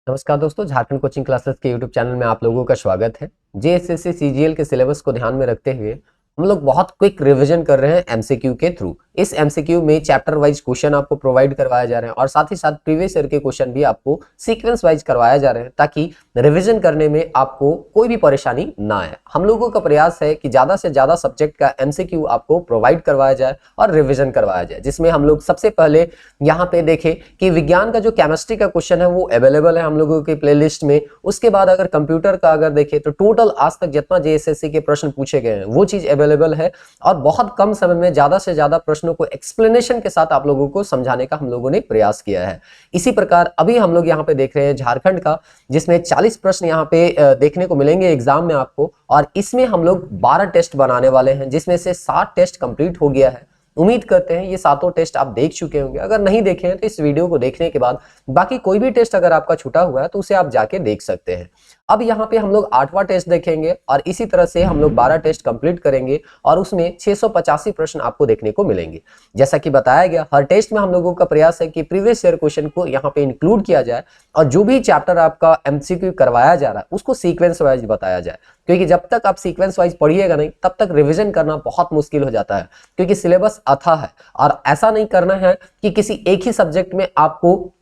नमस्कार दोस्तों, Jharkhand coaching classes के यूट्यूब चैनल में आप लोगों का स्वागत है। जेएसएससी सीजीएल के सिलेबस को ध्यान में रखते हुए हम लोग बहुत क्विक रिवीजन कर रहे हैं एमसीक्यू के थ्रू। इस एमसीक्यू में चैप्टर वाइज क्वेश्चन आपको प्रोवाइड करवाया जा रहे हैं और साथ ही साथ प्रीवियस ईयर के क्वेश्चन भी आपको सीक्वेंस वाइज करवाया जा रहे हैं ताकि रिवीजन करने में आपको कोई भी परेशानी ना आए। हम लोगों का प्रयास है कि ज्यादा से ज्यादा सब्जेक्ट का एमसीक्यू आपको प्रोवाइड करवाया जाए और रिविजन करवाया जाए, जिसमें हम लोग सबसे पहले यहाँ पे देखें कि विज्ञान का जो केमिस्ट्री का क्वेश्चन है वो अवेलेबल है हम लोगों की प्लेलिस्ट में। उसके बाद अगर कंप्यूटर का अगर देखें तो टोटल आज तक जितना जेएसएससी के प्रश्न पूछे गए हैं वो चीज अवेलेबल है और बहुत कम समय में ज्यादा से ज्यादा प्रश्नों को एक्सप्लेनेशन के साथ आप लोगों को समझाने का हम लोगों ने प्रयास किया है। इसी प्रकार अभी हम लोग यहाँ पे देख रहे हैं झारखंड का, जिसमें 40 प्रश्न यहाँ पे देखने को मिलेंगे एग्जाम में आपको, और इसमें हम लोग 12 टेस्ट बनाने वाले हैं, जिसमें से 7 टेस्ट कंप्लीट हो गया है। उम्मीद करते हैं ये सातों टेस्ट आप देख चुके होंगे। अगर नहीं देखे हैं तो इस वीडियो को देखने के बाद बाकी कोई भी टेस्ट अगर आपका छूटा हुआ है तो उसे आप जाके देख सकते हैं। अब यहाँ पे हम लोग 8वां टेस्ट देखेंगे और इसी तरह से हम लोग 12 टेस्ट कंप्लीट करेंगे और उसमें 685 प्रश्न आपको देखने को मिलेंगे। जैसा कि बताया गया, हर टेस्ट में हम लोगों का प्रयास है कि प्रीवियस ईयर क्वेश्चन को यहाँ पे इंक्लूड किया जाए और जो भी चैप्टर आपका एमसीक्यू करवाया जा रहा है उसको सीक्वेंस वाइज बताया जाए, क्योंकि जब तक आप सीक्वेंस वाइज पढ़िएगा नहीं तब तक रिवीजन करना बहुत मुश्किल हो जाता है, क्योंकि सिलेबस अथाह है। और ऐसा नहीं करना है कि किसी एक ही सब्जेक्ट में आपको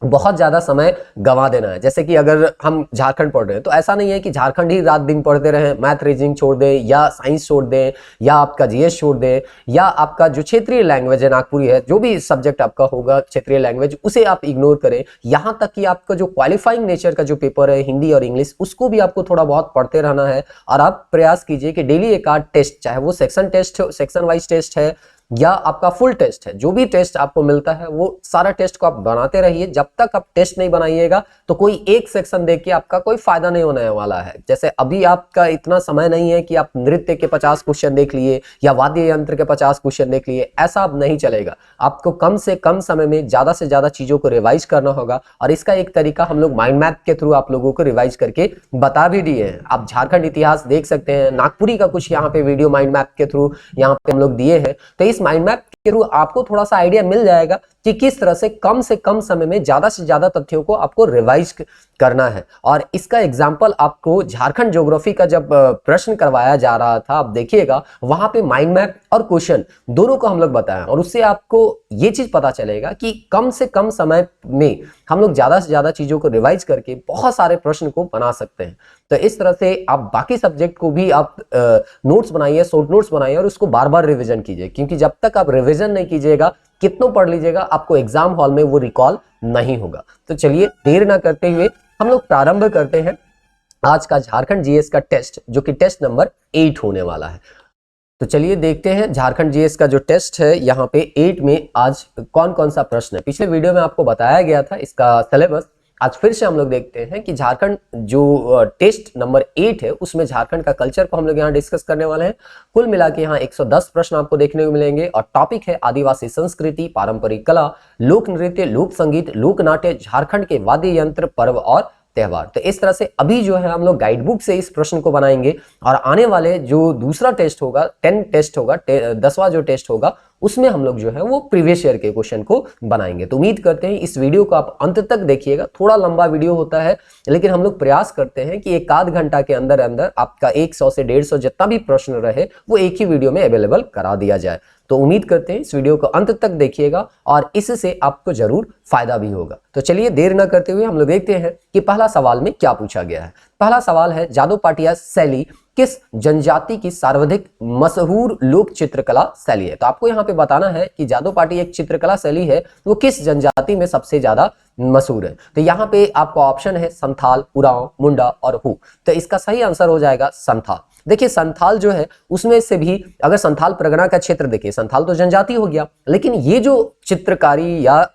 बहुत ज्यादा समय गंवा देना है। जैसे कि अगर हम झारखंड पढ़ रहे हैं तो ऐसा नहीं है कि झारखंड ही रात दिन पढ़ते रहे, मैथ रीजनिंग छोड़ दें या साइंस छोड़ दें या आपका जीएस छोड़ दें या आपका जो क्षेत्रीय लैंग्वेज है नागपुरी है, जो भी सब्जेक्ट आपका होगा क्षेत्रीय लैंग्वेज उसे आप इग्नोर करें। यहाँ तक कि आपका जो क्वालिफाइंग नेचर का जो पेपर है हिंदी और इंग्लिश, उसको भी आपको थोड़ा बहुत पढ़ते रहना है। और आप प्रयास कीजिए कि डेली एक आध टेस्ट, चाहे वो सेक्शन टेस्ट हो, सेक्शन वाइज टेस्ट है या आपका फुल टेस्ट है, जो भी टेस्ट आपको मिलता है वो सारा टेस्ट को आप बनाते रहिए। जब तक आप टेस्ट नहीं बनाइएगा तो कोई एक सेक्शन देख के आपका कोई फायदा नहीं होने वाला है। जैसे अभी आपका इतना समय नहीं है कि आप नृत्य के 50 क्वेश्चन देख लिए या वाद्य यंत्र के 50 क्वेश्चन देख लिए, ऐसा अब नहीं चलेगा। आपको कम से कम समय में ज्यादा से ज्यादा चीजों को रिवाइज करना होगा और इसका एक तरीका हम लोग माइंड मैप के थ्रू आप लोगों को रिवाइज करके बता भी दिए हैं। आप झारखंड इतिहास देख सकते हैं, नागपुरी का कुछ यहाँ पे वीडियो माइंड मैप के थ्रू यहाँ पे हम लोग दिए हैं। तो इस माइंड मैप के थ्रू आपको थोड़ा सा आइडिया मिल जाएगा कि किस तरह से कम समय में ज्यादा से ज्यादा तथ्यों को आपको रिवाइज करना है। और इसका एग्जाम्पल आपको झारखंड ज्योग्राफी का जब प्रश्न करवाया जा रहा था, आप देखिएगा वहां पे माइंड मैप और क्वेश्चन दोनों को हम लोग बताएं और उससे आपको ये चीज पता चलेगा कि कम से कम समय में हम लोग ज्यादा से ज्यादा चीजों को रिवाइज करके बहुत सारे प्रश्न को बना सकते हैं। तो इस तरह से आप बाकी सब्जेक्ट को भी आप नोट्स बनाइए, शॉर्ट नोट्स बनाइए और उसको बार बार रिविजन कीजिए, क्योंकि जब तक आप रिविजन नहीं कीजिएगा, कितनों पढ़ लीजिएगा, आपको एग्जाम हॉल में वो रिकॉल नहीं होगा। तो चलिए देर ना करते हुए हम लोग प्रारंभ करते हैं आज का झारखंड जीएस का टेस्ट, जो कि टेस्ट नंबर 8 होने वाला है। तो चलिए देखते हैं झारखंड जीएस का जो टेस्ट है यहाँ पे 8 में आज कौन कौन सा प्रश्न है। पिछले वीडियो में आपको बताया गया था इसका सिलेबस। आज फिर से हम लोग देखते हैं कि झारखंड जो टेस्ट नंबर 8 है उसमें झारखंड का कल्चर को हम लोग यहाँ डिस्कस करने वाले हैं। कुल मिला के यहाँ 110 प्रश्न आपको देखने को मिलेंगे और टॉपिक है आदिवासी संस्कृति, पारंपरिक कला, लोक नृत्य, लोक संगीत, लोक नाट्य, झारखंड के वाद्य यंत्र, पर्व और त्यौहार। तो इस तरह से अभी जो है हम लोग गाइड बुक से इस प्रश्न को बनाएंगे और आने वाले जो दूसरा टेस्ट होगा, 10 टेस्ट होगा, 10वां जो टेस्ट होगा, उसमें हम लोग जो है वो प्रीवियस ईयर के क्वेश्चन को बनाएंगे। तो उम्मीद करते हैं इस वीडियो को आप अंत तक देखिएगा। थोड़ा लंबा वीडियो होता है लेकिन हम लोग प्रयास करते हैं कि एक आध घंटा के अंदर अंदर आपका 100 से 150 जितना भी प्रश्न रहे वो एक ही वीडियो में अवेलेबल करा दिया जाए। तो उम्मीद करते हैं इस वीडियो को अंत तक देखिएगा और इससे आपको जरूर फायदा भी होगा। तो चलिए देर न करते हुए हम लोग देखते हैं कि पहला सवाल में क्या पूछा गया है। पहला सवाल है, जादू पाटिया शैली किस जनजाति की सर्वाधिक मशहूर लोक चित्रकला शैली है। तो आपको यहाँ पे बताना है कि जादू पाटी एक चित्रकला शैली है, वो किस जनजाति में सबसे ज्यादा मशहूर है। तो यहाँ पे आपका ऑप्शन है संथाल, उरांव, मुंडा और हु। तो इसका सही आंसर हो जाएगा संथाल। देखिए संथाल जो है उसमें से भी अगर संथाल परगना का क्षेत्र देखिए, संथाल तो जनजाति हो गया, लेकिन ये जो चित्रकारी या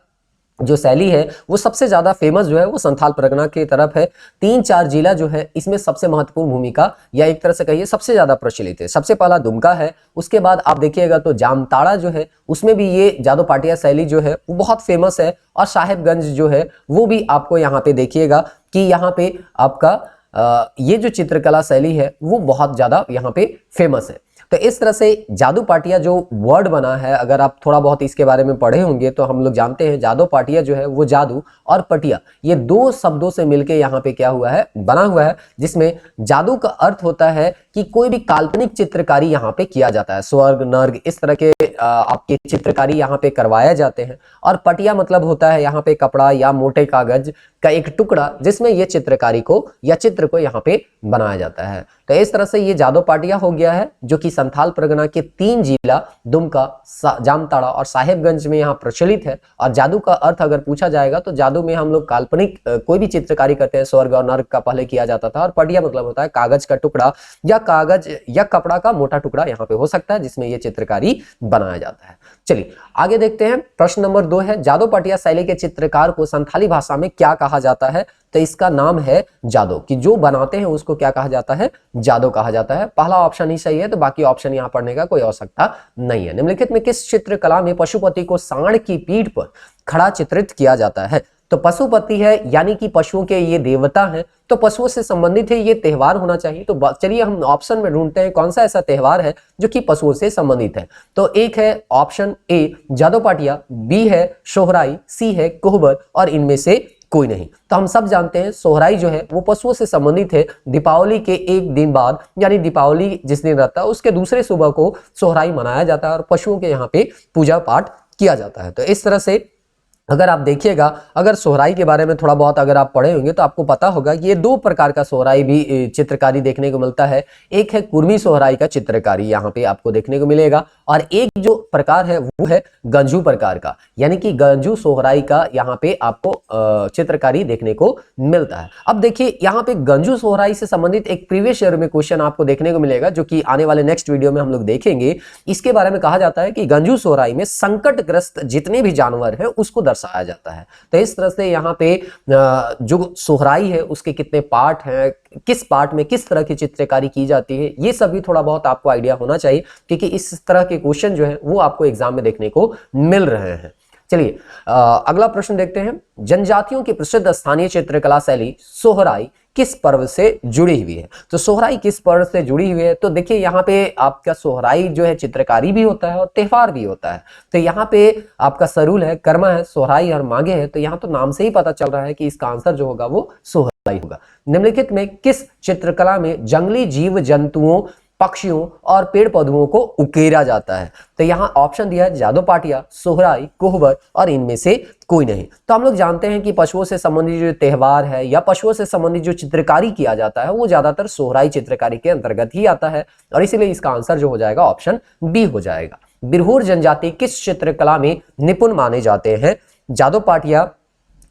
जो शैली है वो सबसे ज्यादा फेमस जो है वो संथाल परगना की तरफ है। 3-4 जिला जो है इसमें सबसे महत्वपूर्ण भूमिका या एक तरह से कहिए सबसे ज्यादा प्रचलित है। सबसे पहला दुमका है, उसके बाद आप देखिएगा तो जामताड़ा जो है उसमें भी ये जादू पाटिया शैली जो है वो बहुत फेमस है। और साहेबगंज जो है वो भी आपको यहाँ पे देखिएगा कि यहाँ पे आपका ये जो चित्रकला शैली है वो बहुत ज्यादा यहाँ पे फेमस है। तो इस तरह से जादू पाटिया जो वर्ड बना है, अगर आप थोड़ा बहुत इसके बारे में पढ़े होंगे तो हम लोग जानते हैं जादू पाटिया जो है वो जादू और पटिया ये दो शब्दों से मिलके यहाँ पे क्या हुआ है, बना हुआ है, जिसमें जादू का अर्थ होता है कि कोई भी काल्पनिक चित्रकारी यहाँ पे किया जाता है, स्वर्ग नर्ग इस तरह के आपके चित्रकारी यहाँ पे करवाए जाते हैं। और पटिया मतलब होता है यहाँ पे कपड़ा या मोटे कागज का एक टुकड़ा जिसमें ये चित्रकारी को या चित्र को यहाँ पे बनाया जाता है। तो इस तरह से ये जादू पाटिया हो गया है जो कि संथाल परगना के 3 जिला दुमका, जामताड़ा और साहेबगंज में यहाँ प्रचलित है। और जादू का अर्थ अगर पूछा जाएगा तो जादू में हम लोग काल्पनिक कोई भी चित्रकारी करते हैं, स्वर्ग और नर्क का पहले किया जाता था। और पटिया मतलब होता है कागज का टुकड़ा या कागज या कपड़ा का मोटा टुकड़ा यहाँ पे हो सकता है जिसमें ये चित्रकारी बनाया जाता है। चलिए आगे देखते हैं। प्रश्न नंबर 2 है जादू पाटिया शैली के चित्रकार को संथाली भाषा में क्या कहा जाता है? तो इसका नाम है जादो, कि जो बनाते हैं उसको क्या कहा जाता है? जादो कहा जाता है। पहला ऑप्शन ही सही है, तो बाकी ऑप्शन यहाँ पढ़ने का कोई आवश्यकता नहीं है। निम्नलिखित में किस चित्रकला में पशुपति को सांड की पीठ पर खड़ा चित्रित किया जाता है? तो पशुपति है यानी कि पशुओं के ये देवता हैं, तो पशुओं से संबंधित है, ये त्योहार होना चाहिए। तो चलिए हम ऑप्शन में ढूंढते हैं कौन सा ऐसा त्योहार है जो कि पशुओं से संबंधित है। तो एक है ऑप्शन ए जादू पाटिया, बी है सोहराई, सी है कोहबर और इनमें से कोई नहीं। तो हम सब जानते हैं सोहराई जो है वो पशुओं से संबंधित है। दीपावली के एक दिन बाद यानी दीपावली जिस दिन रहता है उसके दूसरे सुबह को सोहराई मनाया जाता है और पशुओं के यहाँ पे पूजा पाठ किया जाता है। तो इस तरह से अगर आप देखिएगा, अगर सोहराई के बारे में थोड़ा बहुत अगर आप पढ़े होंगे तो आपको पता होगा कि ये 2 प्रकार का सोहराई भी चित्रकारी देखने को मिलता है। एक है कुर्मी सोहराई का चित्रकारी यहाँ पे आपको देखने को मिलेगा और एक जो प्रकार है वो है गंजू प्रकार का, यानी कि गंजू सोहराई का यहाँ पे आपको चित्रकारी देखने को मिलता है। अब देखिए यहाँ पे गंजू सोहराई से संबंधित एक प्रीवियस ईयर में क्वेश्चन आपको देखने को मिलेगा जो कि आने वाले नेक्स्ट वीडियो में हम लोग देखेंगे। इसके बारे में कहा जाता है कि गंजू सोहराई में संकटग्रस्त जितने भी जानवर है उसको दर्शाया जाता है। तो इस तरह से यहाँ पे जो सोहराई है उसके कितने पार्ट हैं, किस पार्ट में किस तरह की चित्रकारी की जाती है, ये सब भी थोड़ा बहुत आपको आइडिया होना चाहिए क्योंकि इस तरह के क्वेश्चन जो है वो आपको एग्जाम में देखने को मिल रहे हैं। चलिए अगला प्रश्न देखते हैं। जनजातियों की प्रसिद्ध स्थानीय चित्रकला शैली सोहराई किस पर्व से जुड़ी हुई है? तो सोहराई किस पर्व से जुड़ी हुई है? तो देखिए यहाँ पे आपका सोहराई जो है चित्रकारी भी होता है और त्योहार भी होता है। तो यहाँ पे आपका सरूल है, कर्मा है, सोहराई और माघे है। तो यहाँ तो नाम से ही पता चल रहा है कि इसका आंसर जो होगा वो सोहराई होगा। निम्नलिखित में किस चित्रकला में जंगली जीव जंतुओं, पक्षियों और पेड़ पौधों को उकेरा जाता है? तो यहाँ ऑप्शन दिया है जादू पाटिया, सोहराई, कोहबर और इनमें से कोई नहीं। तो हम लोग जानते हैं कि पशुओं से संबंधित जो त्योहार है या पशुओं से संबंधित जो चित्रकारी किया जाता है वो ज्यादातर सोहराई चित्रकारी के अंतर्गत ही आता है और इसीलिए इसका आंसर जो हो जाएगा ऑप्शन बी हो जाएगा। बिरहोर जनजाति किस चित्रकला में निपुण माने जाते हैं? जादू पाटिया,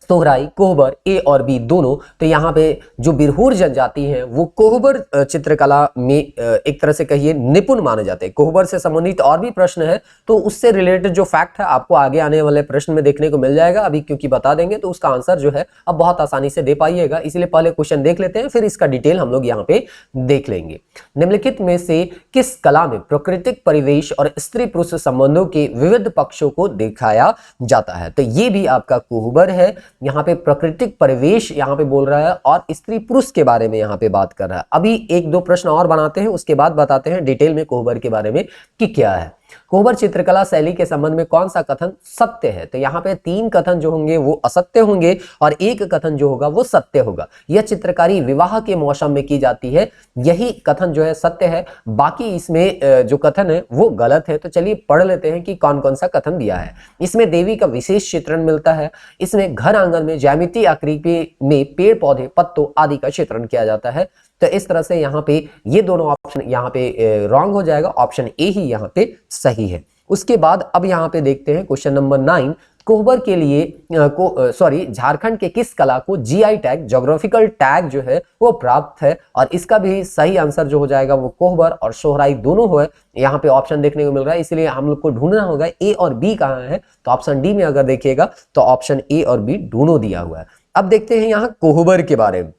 सोहराई, कोहबर, ए और बी दोनों। तो यहाँ पे जो बिरहोर जनजाति है वो कोहबर चित्रकला में एक तरह से कहिए निपुण माने जाते हैं। कोहबर से संबंधित और भी प्रश्न है तो उससे रिलेटेड जो फैक्ट है आपको आगे आने वाले प्रश्न में देखने को मिल जाएगा। अभी क्योंकि बता देंगे तो उसका आंसर जो है अब बहुत आसानी से दे पाइएगा, इसलिए पहले क्वेश्चन देख लेते हैं फिर इसका डिटेल हम लोग यहाँ पे देख लेंगे। निम्नलिखित में से किस कला में प्राकृतिक परिवेश और स्त्री पुरुष संबंधों के विविध पक्षों को दिखाया जाता है? तो ये भी आपका कोहबर है। यहाँ पे प्राकृतिक परिवेश यहाँ पे बोल रहा है और स्त्री पुरुष के बारे में यहाँ पे बात कर रहा है। अभी 1-2 प्रश्न और बनाते हैं उसके बाद बताते हैं डिटेल में कोहबर के बारे में कि क्या है। कोहबर चित्रकला शैली के संबंध में कौन सा कथन सत्य है? तो यहाँ पे 3 कथन जो होंगे वो असत्य होंगे और 1 कथन जो होगा वो सत्य होगा। यह चित्रकारी विवाह के मौसम में की जाती है, यही कथन जो है सत्य है। बाकी इसमें जो कथन है वो गलत है। तो चलिए पढ़ लेते हैं कि कौन कौन सा कथन दिया है। इसमें देवी का विशेष चित्रण मिलता है, इसमें घर आंगन में ज्यामितीय आकृति में पेड़ पौधे पत्तों आदि का चित्रण किया जाता है। तो इस तरह से यहाँ पे ये दोनों ऑप्शन यहाँ पे रॉन्ग हो जाएगा, ऑप्शन ए ही यहाँ पे सही है। उसके बाद अब यहाँ पे देखते हैं क्वेश्चन नंबर 9। कोहबर के लिए झारखंड के किस कला को जीआई टैग, ज्योग्राफिकल टैग जो है वो प्राप्त है? और इसका भी सही आंसर जो हो जाएगा वो कोहबर और सोहराई दोनों है। यहाँ पे ऑप्शन देखने को मिल रहा है, इसलिए हम लोग को ढूंढना होगा ए और बी कहाँ है। तो ऑप्शन डी में अगर देखिएगा तो ऑप्शन ए और बी दोनों दिया हुआ है। अब देखते हैं यहाँ कोहबर के बारे में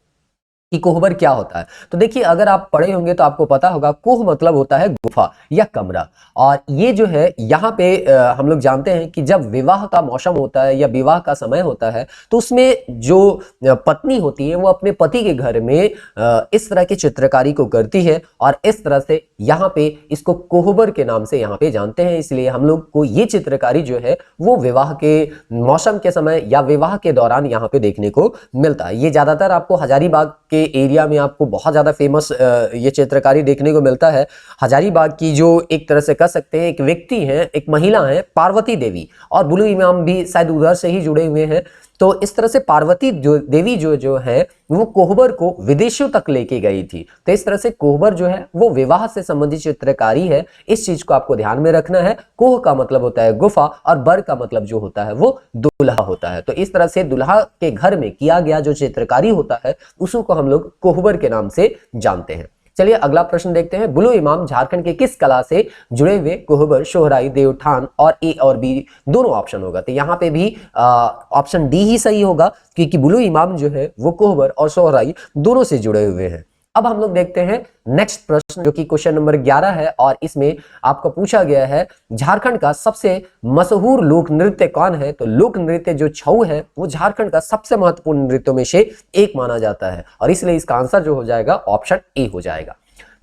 कि कोहबर क्या होता है। तो देखिए, अगर आप पढ़े होंगे तो आपको पता होगा, कोह मतलब होता है गुफा या कमरा। और ये जो है यहाँ पे हम लोग जानते हैं कि जब विवाह का मौसम होता है या विवाह का समय होता है, तो उसमें जो पत्नी होती है वो अपने पति के घर में इस तरह की चित्रकारी को करती है, और इस तरह से यहाँ पे इसको कोहबर के नाम से यहाँ पे जानते हैं। इसलिए हम लोग को ये चित्रकारी जो है वो विवाह के मौसम के समय या विवाह के दौरान यहाँ पे देखने को मिलता है। ये ज्यादातर आपको हजारीबाग के एरिया में आपको बहुत ज्यादा फेमस ये चित्रकारी देखने को मिलता है। हजारीबाग की जो एक तरह से कह सकते हैं एक व्यक्ति है, एक महिला है, पार्वती देवी, और बुलु इमाम भी शायद उधर से ही जुड़े हुए हैं। तो इस तरह से पार्वती देवी जो है वो कोहबर को विदेशों तक लेके गई थी। तो इस तरह से कोहबर जो है वो विवाह से संबंधित चित्रकारी है। इस चीज को आपको ध्यान में रखना है। कोह का मतलब होता है गुफा, और बर का मतलब जो होता है वो दुल्हा होता है। तो इस तरह से दुल्हा के घर में किया गया जो चित्रकारी होता है उसी को हम लोग कोहबर के नाम से जानते हैं। चलिए अगला प्रश्न देखते हैं। बुलु इमाम झारखंड के किस कला से जुड़े हुए? कोहबर, सोहराई, देवठान, और ए और बी दोनों ऑप्शन होगा। तो यहाँ पे भी ऑप्शन डी ही सही होगा, क्योंकि बुलु इमाम जो है वो कोहबर और सोहराई दोनों से जुड़े हुए हैं। अब हम लोग देखते हैं नेक्स्ट प्रश्न, जो कि क्वेश्चन नंबर 11 है, और इसमें आपको पूछा गया है झारखंड का सबसे मशहूर लोक नृत्य कौन है? तो लोक नृत्य जो छऊ है वो झारखंड का सबसे महत्वपूर्ण नृत्यों में से एक माना जाता है, और इसलिए इसका आंसर जो हो जाएगा ऑप्शन ए हो जाएगा।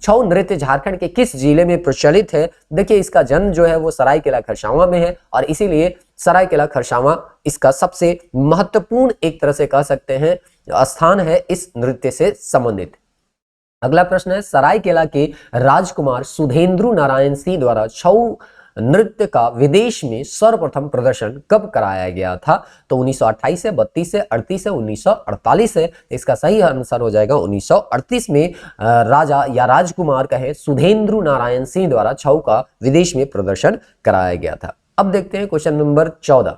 छऊ नृत्य झारखंड के किस जिले में प्रचलित है? देखिए, इसका जन्म जो है वो सरायकेला खरसावां में है, और इसीलिए सरायकेला खरसावां इसका सबसे महत्वपूर्ण एक तरह से कह सकते हैं स्थान है इस नृत्य से संबंधित। अगला प्रश्न है, सरायकेला के राजकुमार सुधेंद्र नारायण सिंह द्वारा छऊ नृत्य का विदेश में सर्वप्रथम प्रदर्शन कब कराया गया था? तो 1928 से, 32 से, 38 से, 1948 से। इसका सही आंसर हो जाएगा 1938 में राजा या राजकुमार कहे सुधेंद्र नारायण सिंह द्वारा छऊ का विदेश में प्रदर्शन कराया गया था। अब देखते हैं क्वेश्चन नंबर 14।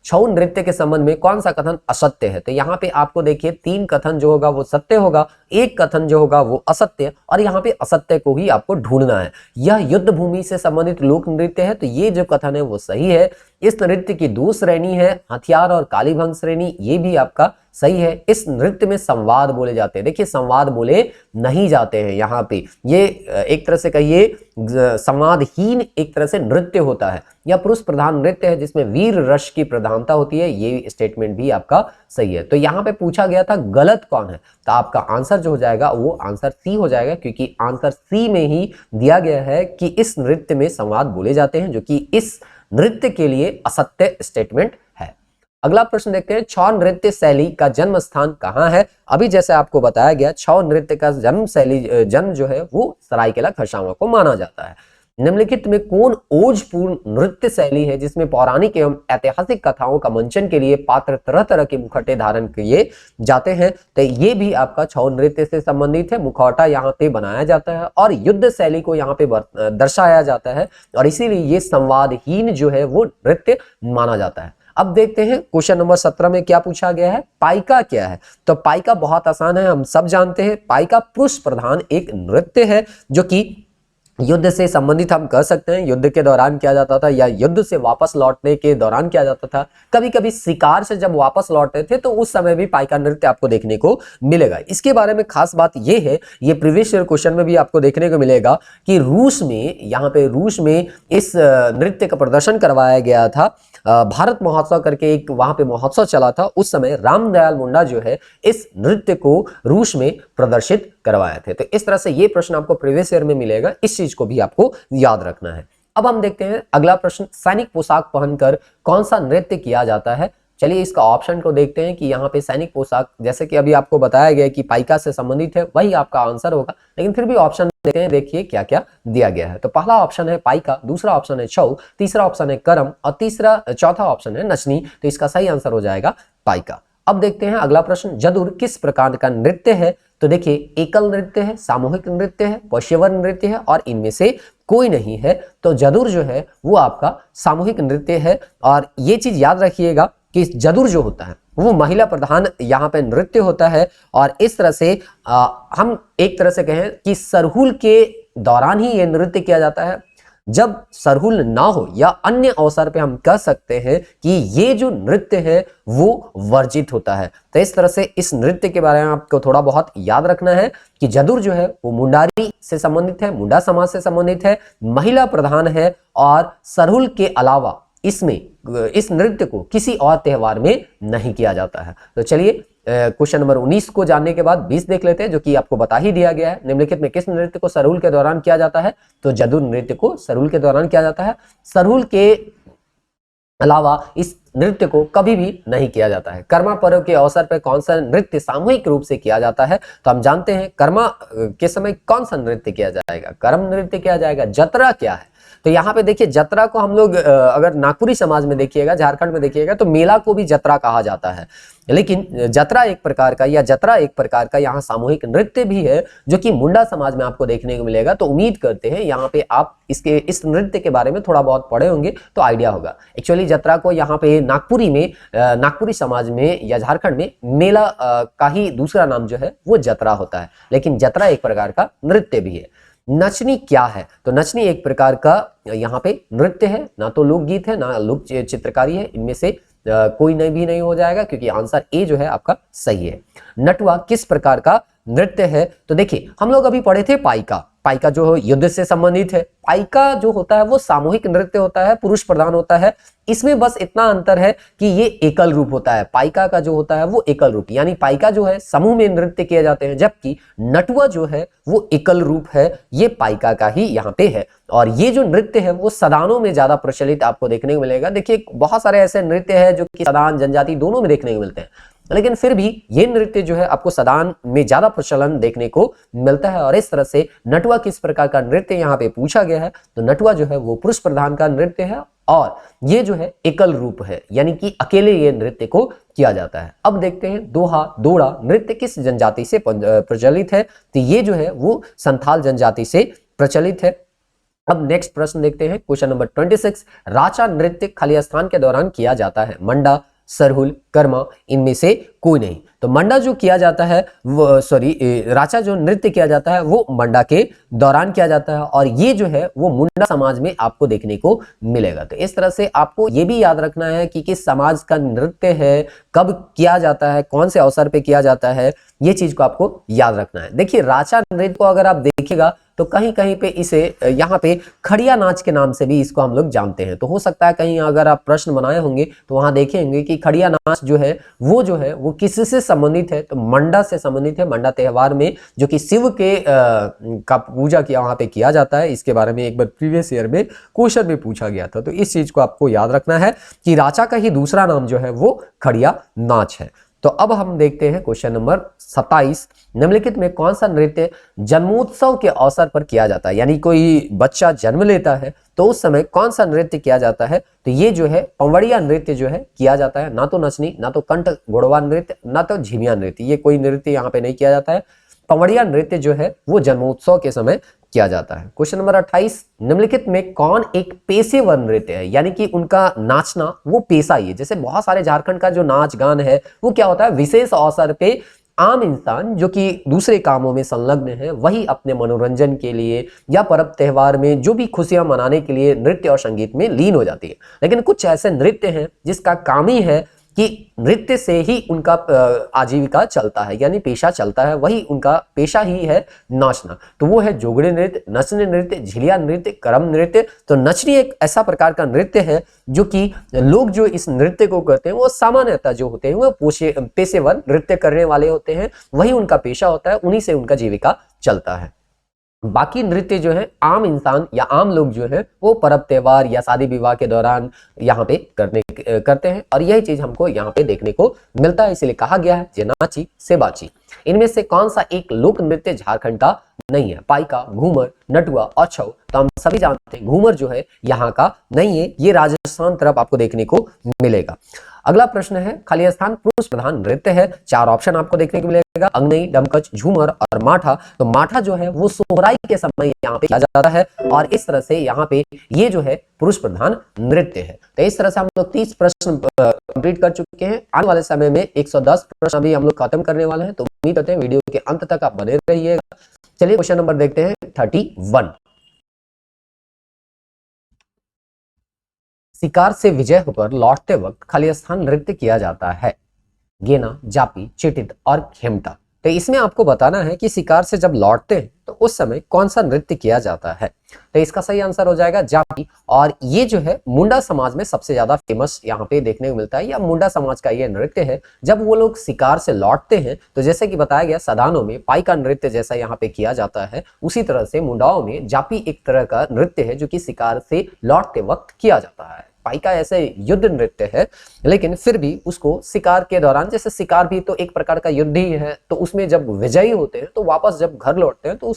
छऊ नृत्य के संबंध में कौन सा कथन असत्य है? तो यहाँ पे आपको देखिए 3 कथन जो होगा वो सत्य होगा, एक कथन जो होगा वो असत्य, और यहाँ पे असत्य को ही आपको ढूंढना है। यह युद्ध भूमि से संबंधित लोक नृत्य है, तो ये जो कथन है वो सही है। इस नृत्य की 2 श्रेणी है, हथियार और कालीभंग श्रेणी, ये भी आपका सही है। इस नृत्य में संवाद बोले जाते हैं। देखिए, संवाद बोले नहीं जाते हैं यहाँ पे, ये एक तरह से कहिए संवादहीन एक तरह से नृत्य होता है। यह पुरुष प्रधान नृत्य है जिसमें वीर रस की प्रधानता होती है, ये स्टेटमेंट भी आपका सही है। तो यहाँ पे पूछा गया था गलत कौन है, तो आपका आंसर जो हो जाएगा वो आंसर सी हो जाएगा, क्योंकि आंसर सी में ही दिया गया है कि इस नृत्य में संवाद बोले जाते हैं, जो कि इस नृत्य के लिए असत्य स्टेटमेंट है। अगला प्रश्न देखते हैं, छऊ नृत्य शैली का जन्म स्थान कहाँ है? अभी जैसे आपको बताया गया, छऊ नृत्य का जन्म जो है वो सरायकेला खरसावां को माना जाता है। निम्नलिखित में कौन ओजपूर्ण नृत्य शैली है जिसमें पौराणिक एवं ऐतिहासिक कथाओं का मंचन के लिए पात्र तरह तरह के मुखौटे धारण किए जाते हैं? तो ये भी आपका छऊ नृत्य से संबंधित है। मुखौटा यहाँ पे बनाया जाता है और युद्ध शैली को यहाँ पे दर्शाया जाता है, और इसीलिए ये संवादहीन जो है वो नृत्य माना जाता है। अब देखते हैं क्वेश्चन नंबर 17 में क्या पूछा गया है, पाइका क्या है? तो पाइका बहुत आसान है, हम सब जानते हैं। पाइका पुरुष प्रधान एक नृत्य है जो कि युद्ध से संबंधित हम कह सकते हैं। युद्ध के दौरान किया जाता था या युद्ध से वापस लौटने के दौरान किया जाता था। कभी कभी शिकार से जब वापस लौटते थे तो उस समय भी पाइका नृत्य आपको देखने को मिलेगा। इसके बारे में खास बात ये है, ये प्रीवियस ईयर क्वेश्चन में भी आपको देखने को मिलेगा कि रूस में, यहाँ पे रूस में इस नृत्य का प्रदर्शन करवाया गया था। भारत महोत्सव करके एक वहां पे महोत्सव चला था, उस समय रामदयाल मुंडा जो है इस नृत्य को रूस में प्रदर्शित करवाए थे। तो इस तरह से ये प्रश्न आपको प्रीवियस ईयर में मिलेगा, इस चीज को भी आपको याद रखना है। अब हम देखते हैं अगला प्रश्न, सैनिक पोशाक पहनकर कौन सा नृत्य किया जाता है? चलिए इसका ऑप्शन को देखते हैं कि यहाँ पे सैनिक पोशाक, जैसे कि अभी आपको बताया गया कि पाइका से संबंधित है, वही आपका आंसर होगा, लेकिन फिर भी ऑप्शन देखते हैं, देखिए क्या क्या दिया गया है। तो पहला ऑप्शन है पाइका, दूसरा ऑप्शन है छऊ, तीसरा ऑप्शन है करम, और चौथा ऑप्शन है नचनी। तो इसका सही आंसर हो जाएगा पाइका। अब देखते हैं अगला प्रश्न, जदुर किस प्रकार का नृत्य है? तो देखिए, एकल नृत्य है, सामूहिक नृत्य है, पेशेवर नृत्य है, और इनमें से कोई नहीं है। तो जदुर जो है वो आपका सामूहिक नृत्य है, और ये चीज याद रखिएगा कि जदुर जो होता है वो महिला प्रधान यहाँ पे नृत्य होता है। और इस तरह से हम एक तरह से कहें कि सरहुल के दौरान ही ये नृत्य किया जाता है। जब सरहुल ना हो या अन्य अवसर पे हम कह सकते हैं कि ये जो नृत्य है वो वर्जित होता है। तो इस तरह से इस नृत्य के बारे में आपको थोड़ा बहुत याद रखना है कि जदुर जो है वो मुंडारी से संबंधित है, मुंडा समाज से संबंधित है, महिला प्रधान है और सरहुल के अलावा इसमें इस नृत्य को किसी और त्योहार में नहीं किया जाता है। तो चलिए क्वेश्चन नंबर 19 को जानने के बाद 20 देख लेते हैं, जो कि आपको बता ही दिया गया है। निम्नलिखित में किस नृत्य को सरहुल के दौरान किया जाता है? तो जदुर नृत्य को सरहुल के दौरान किया जाता है। सरहुल के अलावा इस नृत्य को कभी भी नहीं किया जाता है। कर्मा पर्व के अवसर पर कौन सा नृत्य सामूहिक रूप से किया जाता है? तो हम जानते हैं कर्मा के समय कौन सा नृत्य किया जाएगा? कर्म नृत्य किया जाएगा। जतरा क्या है? तो यहाँ पे देखिए जतरा को हम लोग अगर नागपुरी समाज में देखिएगा, झारखंड में देखिएगा तो मेला को भी जतरा कहा जाता है। लेकिन जतरा एक प्रकार का यहाँ सामूहिक नृत्य भी है जो कि मुंडा समाज में आपको देखने को मिलेगा। तो उम्मीद करते हैं यहाँ पे आप इस नृत्य के बारे में थोड़ा बहुत पढ़े होंगे तो आइडिया होगा। एक्चुअली जतरा को यहाँ पे नागपुरी समाज में या झारखंड में मेला का ही दूसरा नाम जो है वो जतरा होता है। लेकिन जतरा एक प्रकार का नृत्य भी है। नचनी क्या है? तो नचनी एक प्रकार का यहाँ पे नृत्य है, ना तो लोकगीत है ना लोक चित्रकारी है। इनमें से कोई नहीं हो जाएगा क्योंकि आंसर ए जो है आपका सही है। नटुआ किस प्रकार का नृत्य है? तो देखिए हम लोग अभी पढ़े थे पाइका। पाइका जो युद्ध से संबंधित है। पाइका जो होता है वो सामूहिक नृत्य होता है, पुरुष प्रधान होता है। इसमें बस इतना अंतर है कि ये एकल रूप होता है। पाइका का जो होता है वो एकल रूप, यानी पाइका जो है समूह में नृत्य किए जाते हैं, जबकि नटुआ जो है वो एकल रूप है। ये पाइका का ही यहाँ पे है। और ये जो नृत्य है वो सदानों में ज्यादा प्रचलित आपको देखने को मिलेगा। देखिए बहुत सारे ऐसे नृत्य है जो कि सदान जनजाति दोनों में देखने को मिलते हैं, लेकिन फिर भी ये नृत्य जो है आपको सदान में ज्यादा प्रचलन देखने को मिलता है। और इस तरह से नटुआ किस प्रकार का नृत्य यहाँ पे पूछा गया है, तो नटुआ जो है वो पुरुष प्रधान का नृत्य है और ये जो है एकल रूप है, यानी कि अकेले ये नृत्य को किया जाता है। अब देखते हैं दोहा दोड़ा नृत्य किस जनजाति से प्रचलित है? तो ये जो है वो संथाल जनजाति से प्रचलित है। अब नेक्स्ट प्रश्न देखते हैं, क्वेश्चन नंबर 26। राचा नृत्य खाली स्थान के दौरान किया जाता है। मंडा, सरहुल, कर्मा, इनमें से कोई नहीं। तो मंडा जो किया जाता है वो राचा जो नृत्य किया जाता है वो मंडा के दौरान किया जाता है और ये जो है वो मुंडा समाज में आपको देखने को मिलेगा। तो इस तरह से आपको ये भी याद रखना है कि किस समाज का नृत्य है, कब किया जाता है, कौन से अवसर पे किया जाता है, ये चीज को आपको याद रखना है। देखिए राचा नृत्य को अगर आप देखिएगा तो कहीं कहीं पे इसे यहाँ पे खड़िया नाच के नाम से भी इसको हम लोग जानते हैं। तो हो सकता है कहीं अगर आप प्रश्न बनाए होंगे तो वहां देखेंगे कि खड़िया नाच जो है वो किससे संबंधित है? तो मंडा से संबंधित है। मंडा त्योहार में जो कि शिव के का पूजा किया वहां पे किया जाता है। इसके बारे में एक बार प्रीवियस ईयर में क्वेश्चन में पूछा गया था। तो इस चीज को आपको याद रखना है कि राचा का ही दूसरा नाम जो है वो खड़िया नाच है। तो अब हम देखते हैं क्वेश्चन नंबर 27। निम्नलिखित में कौन सा नृत्य जन्मोत्सव के अवसर पर किया जाता है? यानी कोई बच्चा जन्म लेता है तो उस समय कौन सा नृत्य किया जाता है? तो ये जो है पंवड़िया नृत्य जो है किया जाता है। ना तो नचनी, ना तो कंठ घोड़वा नृत्य, ना तो झिमिया नृत्य, ये कोई नृत्य यहाँ पे नहीं किया जाता है। पंवड़िया नृत्य जो है वो जन्मोत्सव के समय किया जाता है। Question number 28। निम्नलिखित में कौन एक पेशेवर नृत्य है? यानी कि उनका नाचना वो पेशा ही है। जैसे बहुत सारे झारखंड का जो नाच गान है वो क्या होता है, विशेष अवसर पे आम इंसान जो कि दूसरे कामों में संलग्न है वही अपने मनोरंजन के लिए या पर्व त्योहार में जो भी खुशियां मनाने के लिए नृत्य और संगीत में लीन हो जाती है। लेकिन कुछ ऐसे नृत्य हैं जिसका काम ही है कि नृत्य से ही उनका आजीविका चलता है, यानी पेशा चलता है, वही उनका पेशा ही है नाचना। तो वो है जोगड़ी नृत्य, नचनी नृत्य, झिलिया नृत्य, करम नृत्य। तो नचनी एक ऐसा प्रकार का नृत्य है जो कि लोग जो इस नृत्य को करते हैं वो सामान्यतः जो होते हैं वो पेशेवर नृत्य करने वाले होते हैं, वही उनका पेशा होता है, उन्हीं से उनका जीविका चलता है। बाकी नृत्य जो है आम इंसान या आम लोग जो है वो पर्व त्योहार या शादी विवाह के दौरान यहाँ पे करते हैं और यही चीज हमको यहाँ पे देखने को मिलता है। इसलिए कहा गया है जे नाची से बाची। इनमें से कौन सा एक लोक नृत्य झारखंड का नहीं है? पाइका, घूमर, नटुआ और छऊ। तो हम सभी जानते हैं घूमर जो है यहाँ का नहीं है, ये राजस्थान तरफ आपको देखने को मिलेगा। अगला प्रश्न है, खाली स्थान पुरुष प्रधान नृत्य है। 4 ऑप्शन आपको देखने को मिलेगा, अंगनई, डमकच, झूमर और माठा। तो माठा जो है वो सोहराई के समय यहाँ पे किया जाता है और इस तरह से यहाँ पे ये जो है पुरुष प्रधान नृत्य है। तो इस तरह से हम लोग 30 प्रश्न कंप्लीट कर चुके हैं। आने वाले समय में 110 प्रश्न अभी हम लोग खत्म करने वाले हैं। तो उम्मीद करते हैं वीडियो के अंत तक आप बने रहिएगा। चलिए क्वेश्चन नंबर देखते हैं 31। शिकार से विजय होकर लौटते वक्त खाली स्थान नृत्य किया जाता है? गेना, जापी, चिटित और खेमटा। तो इसमें आपको बताना है कि शिकार से जब लौटते हैं तो उस समय कौन सा नृत्य किया जाता है। तो इसका सही आंसर हो जाएगा जापी। और ये जो है मुंडा समाज में सबसे ज्यादा फेमस यहाँ पे देखने को मिलता है, या मुंडा समाज का ये नृत्य है। जब वो लोग शिकार से लौटते हैं तो जैसे कि बताया गया सदानों में पाई का नृत्य जैसा यहाँ पे किया जाता है, उसी तरह से मुंडाओं में जापी एक तरह का नृत्य है जो कि शिकार से लौटते वक्त किया जाता है। पाई का ऐसे युद्ध नृत्य है, लेकिन फिर भी उसको शिकार के दौरान, जैसे शिकार भी तो एक प्रकार का युद्ध ही है, तो उसमें जब विजयी होते हैं तो वापस जब घर लौटते हैं तो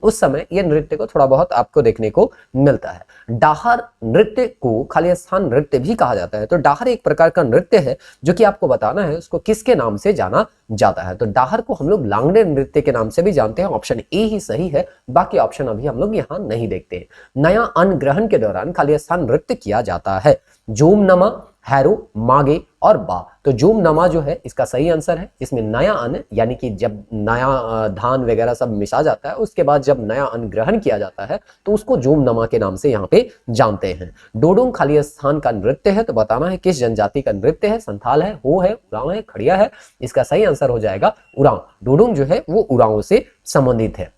उस समय यह नृत्य को थोड़ा बहुत आपको देखने को मिलता है। डाहर नृत्य को खाली स्थान नृत्य भी कहा जाता है। तो डाहर एक प्रकार का नृत्य है जो कि आपको बताना है उसको किसके नाम से जाना जाता है। तो डाहर को हम लोग लांगड़े नृत्य के नाम से भी जानते हैं। ऑप्शन ए ही सही है, बाकी ऑप्शन अभी हम लोग यहाँ नहीं देखते हैं। नया अन्न ग्रहण के दौरान खाली स्थान नृत्य किया जाता है। जोम नमा, हैरो, मागे और बा। तो जोम नमा जो है इसका सही आंसर है, जिसमें नया अन्न यानी कि जब नया धान वगैरह सब मिसा जाता है, उसके बाद जब नया अन्न ग्रहण किया जाता है तो उसको जोम नमा के नाम से यहाँ पे जानते हैं। डोडोंग खाली स्थान का नृत्य है, तो बताना है किस जनजाति का नृत्य है। संथाल है, हो है, उरांव है, खड़िया है। इसका सही आंसर हो जाएगा उरांव। डोडोंग जो है वो उरांव से संबंधित है।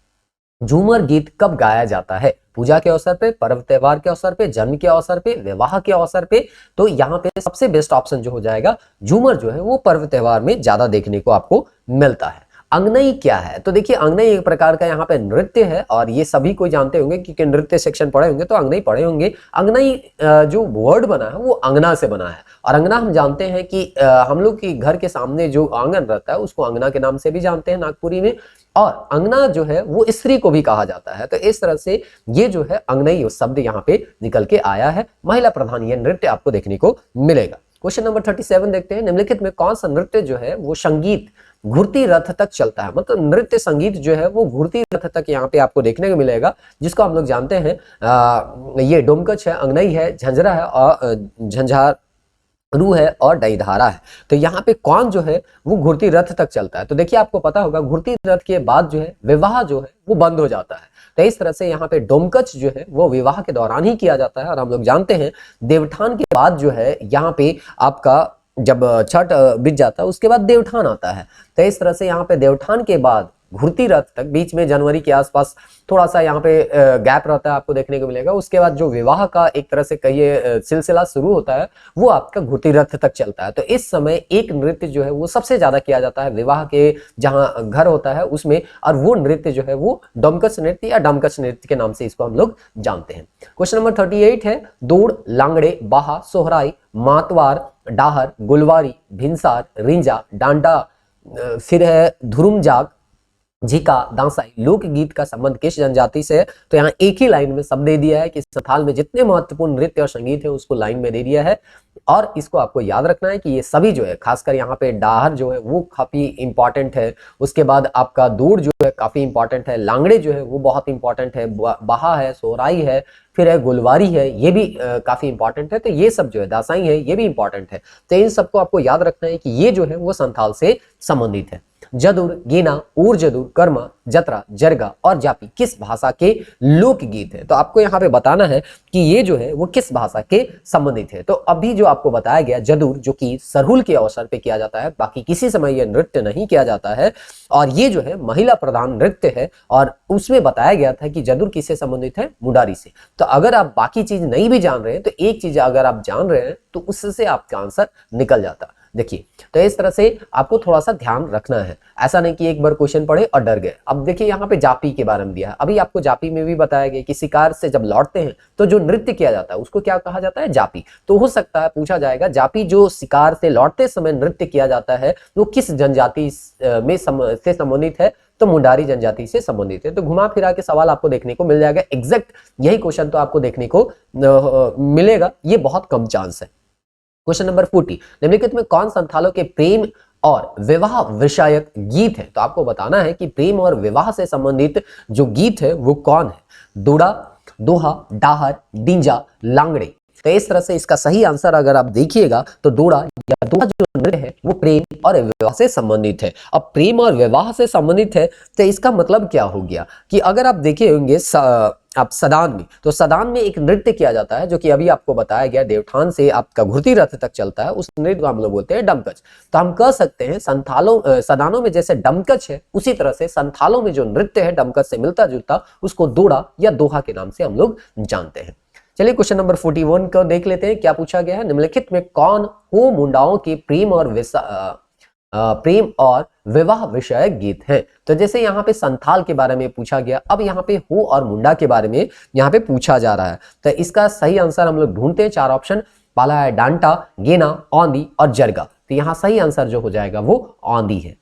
झूमर गीत कब गाया जाता है? पूजा के अवसर पे, पर्व त्योहार के अवसर पे, जन्म के अवसर पे, विवाह के अवसर पे। तो यहाँ पे सबसे बेस्ट ऑप्शन जो हो जाएगा झूमर जो है वो पर्व त्योहार में ज्यादा देखने को आपको मिलता है। अंगनई क्या है? तो देखिए अंगनई एक प्रकार का यहाँ पे नृत्य है, और ये सभी कोई जानते होंगे क्योंकि नृत्य सेक्शन पढ़े होंगे तो अंगनई पढ़े होंगे। अंगनई जो वर्ड बना है वो अंगना से बना है, और अंगना हम जानते हैं कि हम लोग की घर के सामने जो आंगन रहता है उसको अंगना के नाम से भी जानते हैं नागपुरी में, और अंगना जो है वो स्त्री को भी कहा जाता है। तो इस तरह से ये जो है अंगनई शब्द यहाँ पे निकल के आया है। महिला प्रधान ये नृत्य आपको देखने को मिलेगा। क्वेश्चन नंबर 37 देखते हैं। निम्नलिखित में कौन सा नृत्य जो है वो संगीत घुरती रथ तक चलता है? मतलब नृत्य संगीत जो है वो घुरती रथ तक यहाँ पे आपको देखने को मिलेगा, जिसको हम लोग जानते हैं ये डोमकच है, अंगनई है, झंझरा है और झंझारू है और डईधारा है। तो यहाँ पे कौन जो है वो घुरती रथ तक चलता है? तो देखिए आपको पता होगा घुरती रथ के बाद जो है विवाह जो है वो बंद हो जाता है। तो इस तरह से यहाँ पे डोमकच जो है वो विवाह के दौरान ही किया जाता है। और हम लोग जानते हैं देवठान के बाद जो है यहाँ पे आपका जब छठ बीत जाता है उसके बाद देवठान आता है। तो इस तरह से यहाँ पे देवठान के बाद घुरती रथ तक बीच में जनवरी के आसपास थोड़ा सा यहाँ पे गैप रहता है, आपको देखने को मिलेगा। उसके बाद जो विवाह का एक तरह से कहिए सिलसिला शुरू होता है वो आपका घुरती रथ तक चलता है। तो इस समय एक नृत्य जो है वो सबसे ज्यादा किया जाता है विवाह के जहाँ घर होता है उसमें, और वो नृत्य जो है वो डोमकच नृत्य या डमकच नृत्य के नाम से इसको हम लोग जानते हैं। क्वेश्चन नंबर 38 है। दौड़, लांगड़े, बाहा, सोहराई, मातवार, डाहर, गुलवारी, भिनसार, रिंजा, डांडा, फिर है धुरुमजाग, झिका, दांसाई। लोकगीत का संबंध किस जनजाति से है? तो यहाँ एक ही लाइन में सब दे दिया है कि संथाल में जितने महत्वपूर्ण नृत्य और संगीत है उसको लाइन में दे दिया है। और इसको आपको याद रखना है कि ये सभी जो है, खासकर यहाँ पे डाहर जो है वो काफी इंपॉर्टेंट है। उसके बाद आपका दूर जो है काफी इंपॉर्टेंट है, लांगड़े जो है वो बहुत इंपॉर्टेंट है, बाहा है, सोहराई है, फिर है गुलवारी है, ये भी काफी इंपॉर्टेंट है। तो ये सब जो है, दासाई है, ये भी इंपॉर्टेंट है। तो इन सबको आपको याद रखना है कि ये जो है वो संथाल से संबंधित है। जदुर, गीना, ऊर जदुर, कर्मा, जतरा, जरगा और जापी किस भाषा के लोकगीत है? तो आपको यहाँ पे बताना है कि ये जो है वो किस भाषा के संबंधित है। तो अभी जो आपको बताया गया जदुर, जो कि सरहुल के अवसर पे किया जाता है, बाकी किसी समय यह नृत्य नहीं किया जाता है, और ये जो है महिला प्रधान नृत्य है। और उसमें बताया गया था कि जदुर किससे संबंधित है? मुंडारी से। तो अगर आप बाकी चीज नहीं भी जान रहे हैं तो एक चीज अगर आप जान रहे हैं तो उससे आपका आंसर निकल जाता। देखिए तो इस तरह से आपको थोड़ा सा ध्यान रखना है, ऐसा नहीं कि एक बार क्वेश्चन पढ़े और डर गए। अब देखिए यहाँ पे जापी के बारे में दिया है, अभी आपको जापी में भी बताया गया कि शिकार से जब लौटते हैं तो जो नृत्य किया जाता है उसको क्या कहा जाता है? जापी। तो हो सकता है पूछा जाएगा जापी जो शिकार से लौटते समय नृत्य किया जाता है वो किस जनजाति में से संबंधित है? तो मुंडारी जनजाति से संबंधित है। तो घुमा फिरा के सवाल आपको देखने को मिल जाएगा, एग्जैक्ट यही क्वेश्चन तो आपको देखने को मिलेगा, ये बहुत कम चांस है। क्वेश्चन नंबर 40, निम्नलिखित में कौन संथालों के प्रेम और विवाह विषयक गीत है? तो आपको बताना है कि प्रेम और विवाह से संबंधित जो गीत है वो कौन है? दोड़ा, दोहा, डाहर, डिंजा, लांगड़े। तो इस तरह से इसका सही आंसर अगर आप देखिएगा तो दोड़ा या दोहा जो नृत्य है वो प्रेम और विवाह से संबंधित है। अब प्रेम और विवाह से संबंधित है तो इसका मतलब क्या हो गया कि अगर आप देखे होंगे आप सदान में, तो सदान में एक नृत्य किया जाता है जो कि अभी आपको बताया गया, देवठान से आपका घुरती रथ तक चलता है, उस नृत्य को हम लोग बोलते हैं डमकच। तो हम कह सकते हैं सदानों में जैसे डमकच है, उसी तरह से संथालों में जो नृत्य है डमकच से मिलता जुलता, उसको दोड़ा या दोहा के नाम से हम लोग जानते हैं। चलिए क्वेश्चन नंबर 41 को देख लेते हैं, क्या पूछा गया है। निम्नलिखित में कौन हो मुंडाओं के प्रेम और विवाह विषयक गीत है। तो जैसे यहाँ पे संथाल के बारे में पूछा गया, अब यहाँ पे हो और मुंडा के बारे में यहाँ पे पूछा जा रहा है। तो इसका सही आंसर हम लोग ढूंढते हैं, 4 ऑप्शन। पहला है डांटा, गेना, औंधी और जरगा। तो यहाँ सही आंसर जो हो जाएगा वो औंधी है।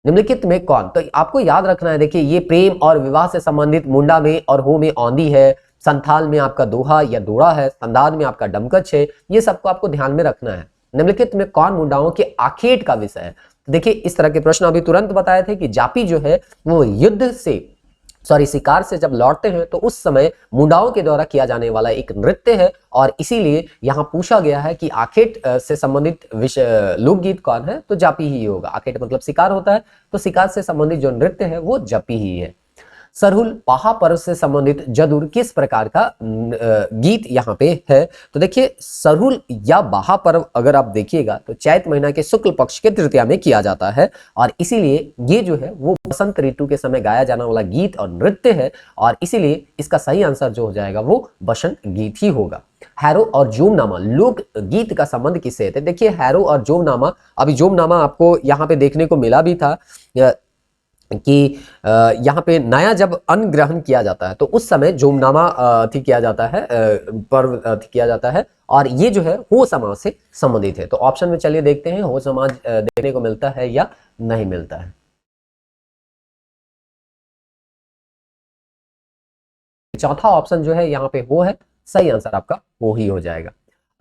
निम्नलिखित में कौन, तो आपको याद रखना है, देखिए ये प्रेम और विवाह से संबंधित मुंडा में और हो में औंधी है, संथाल में आपका दोहा या दोड़ा है, संदान में आपका डमकच है, ये सबको आपको ध्यान में रखना है। निम्नलिखित में कौन मुंडाओं के आखेट का विषय है। देखिए इस तरह के प्रश्न अभी तुरंत बताए थे कि जापी जो है वो शिकार से जब लौटते हैं तो उस समय मुंडाओं के द्वारा किया जाने वाला एक नृत्य है, और इसीलिए यहां पूछा गया है कि आखेट से संबंधित लोकगीत कौन है, तो जापी ही होगा। आखेट मतलब शिकार होता है, तो शिकार से संबंधित जो नृत्य है वो जापी ही है। सरहुल बाहा पर्व से संबंधित जदुर किस प्रकार का गीत यहाँ पे है। तो देखिए सरहुल या बाहा पर्व अगर आप देखिएगा तो चैत महीना के शुक्ल पक्ष के तृतीया में किया जाता है, और इसीलिए ये जो है वो बसंत ऋतु के समय गाया जाने वाला गीत और नृत्य है, और इसीलिए इसका सही आंसर जो हो जाएगा वो बसंत गीत ही होगा। हैरो और जोमनामा लोक गीत का संबंध किससे है। देखिए हैरो और जोमनामा, अभी जोमनामा आपको यहाँ पे देखने को मिला भी था कि यहाँ पे नया जब अन्न ग्रहण किया जाता है तो उस समय जोमनामा किया जाता है, पर्व किया जाता है, और ये जो है हो समाज से संबंधित है। तो ऑप्शन में चलिए देखते हैं हो समाज देखने को मिलता है या नहीं मिलता है। चौथा ऑप्शन जो है यहाँ पे हो है, सही आंसर आपका वो ही हो जाएगा।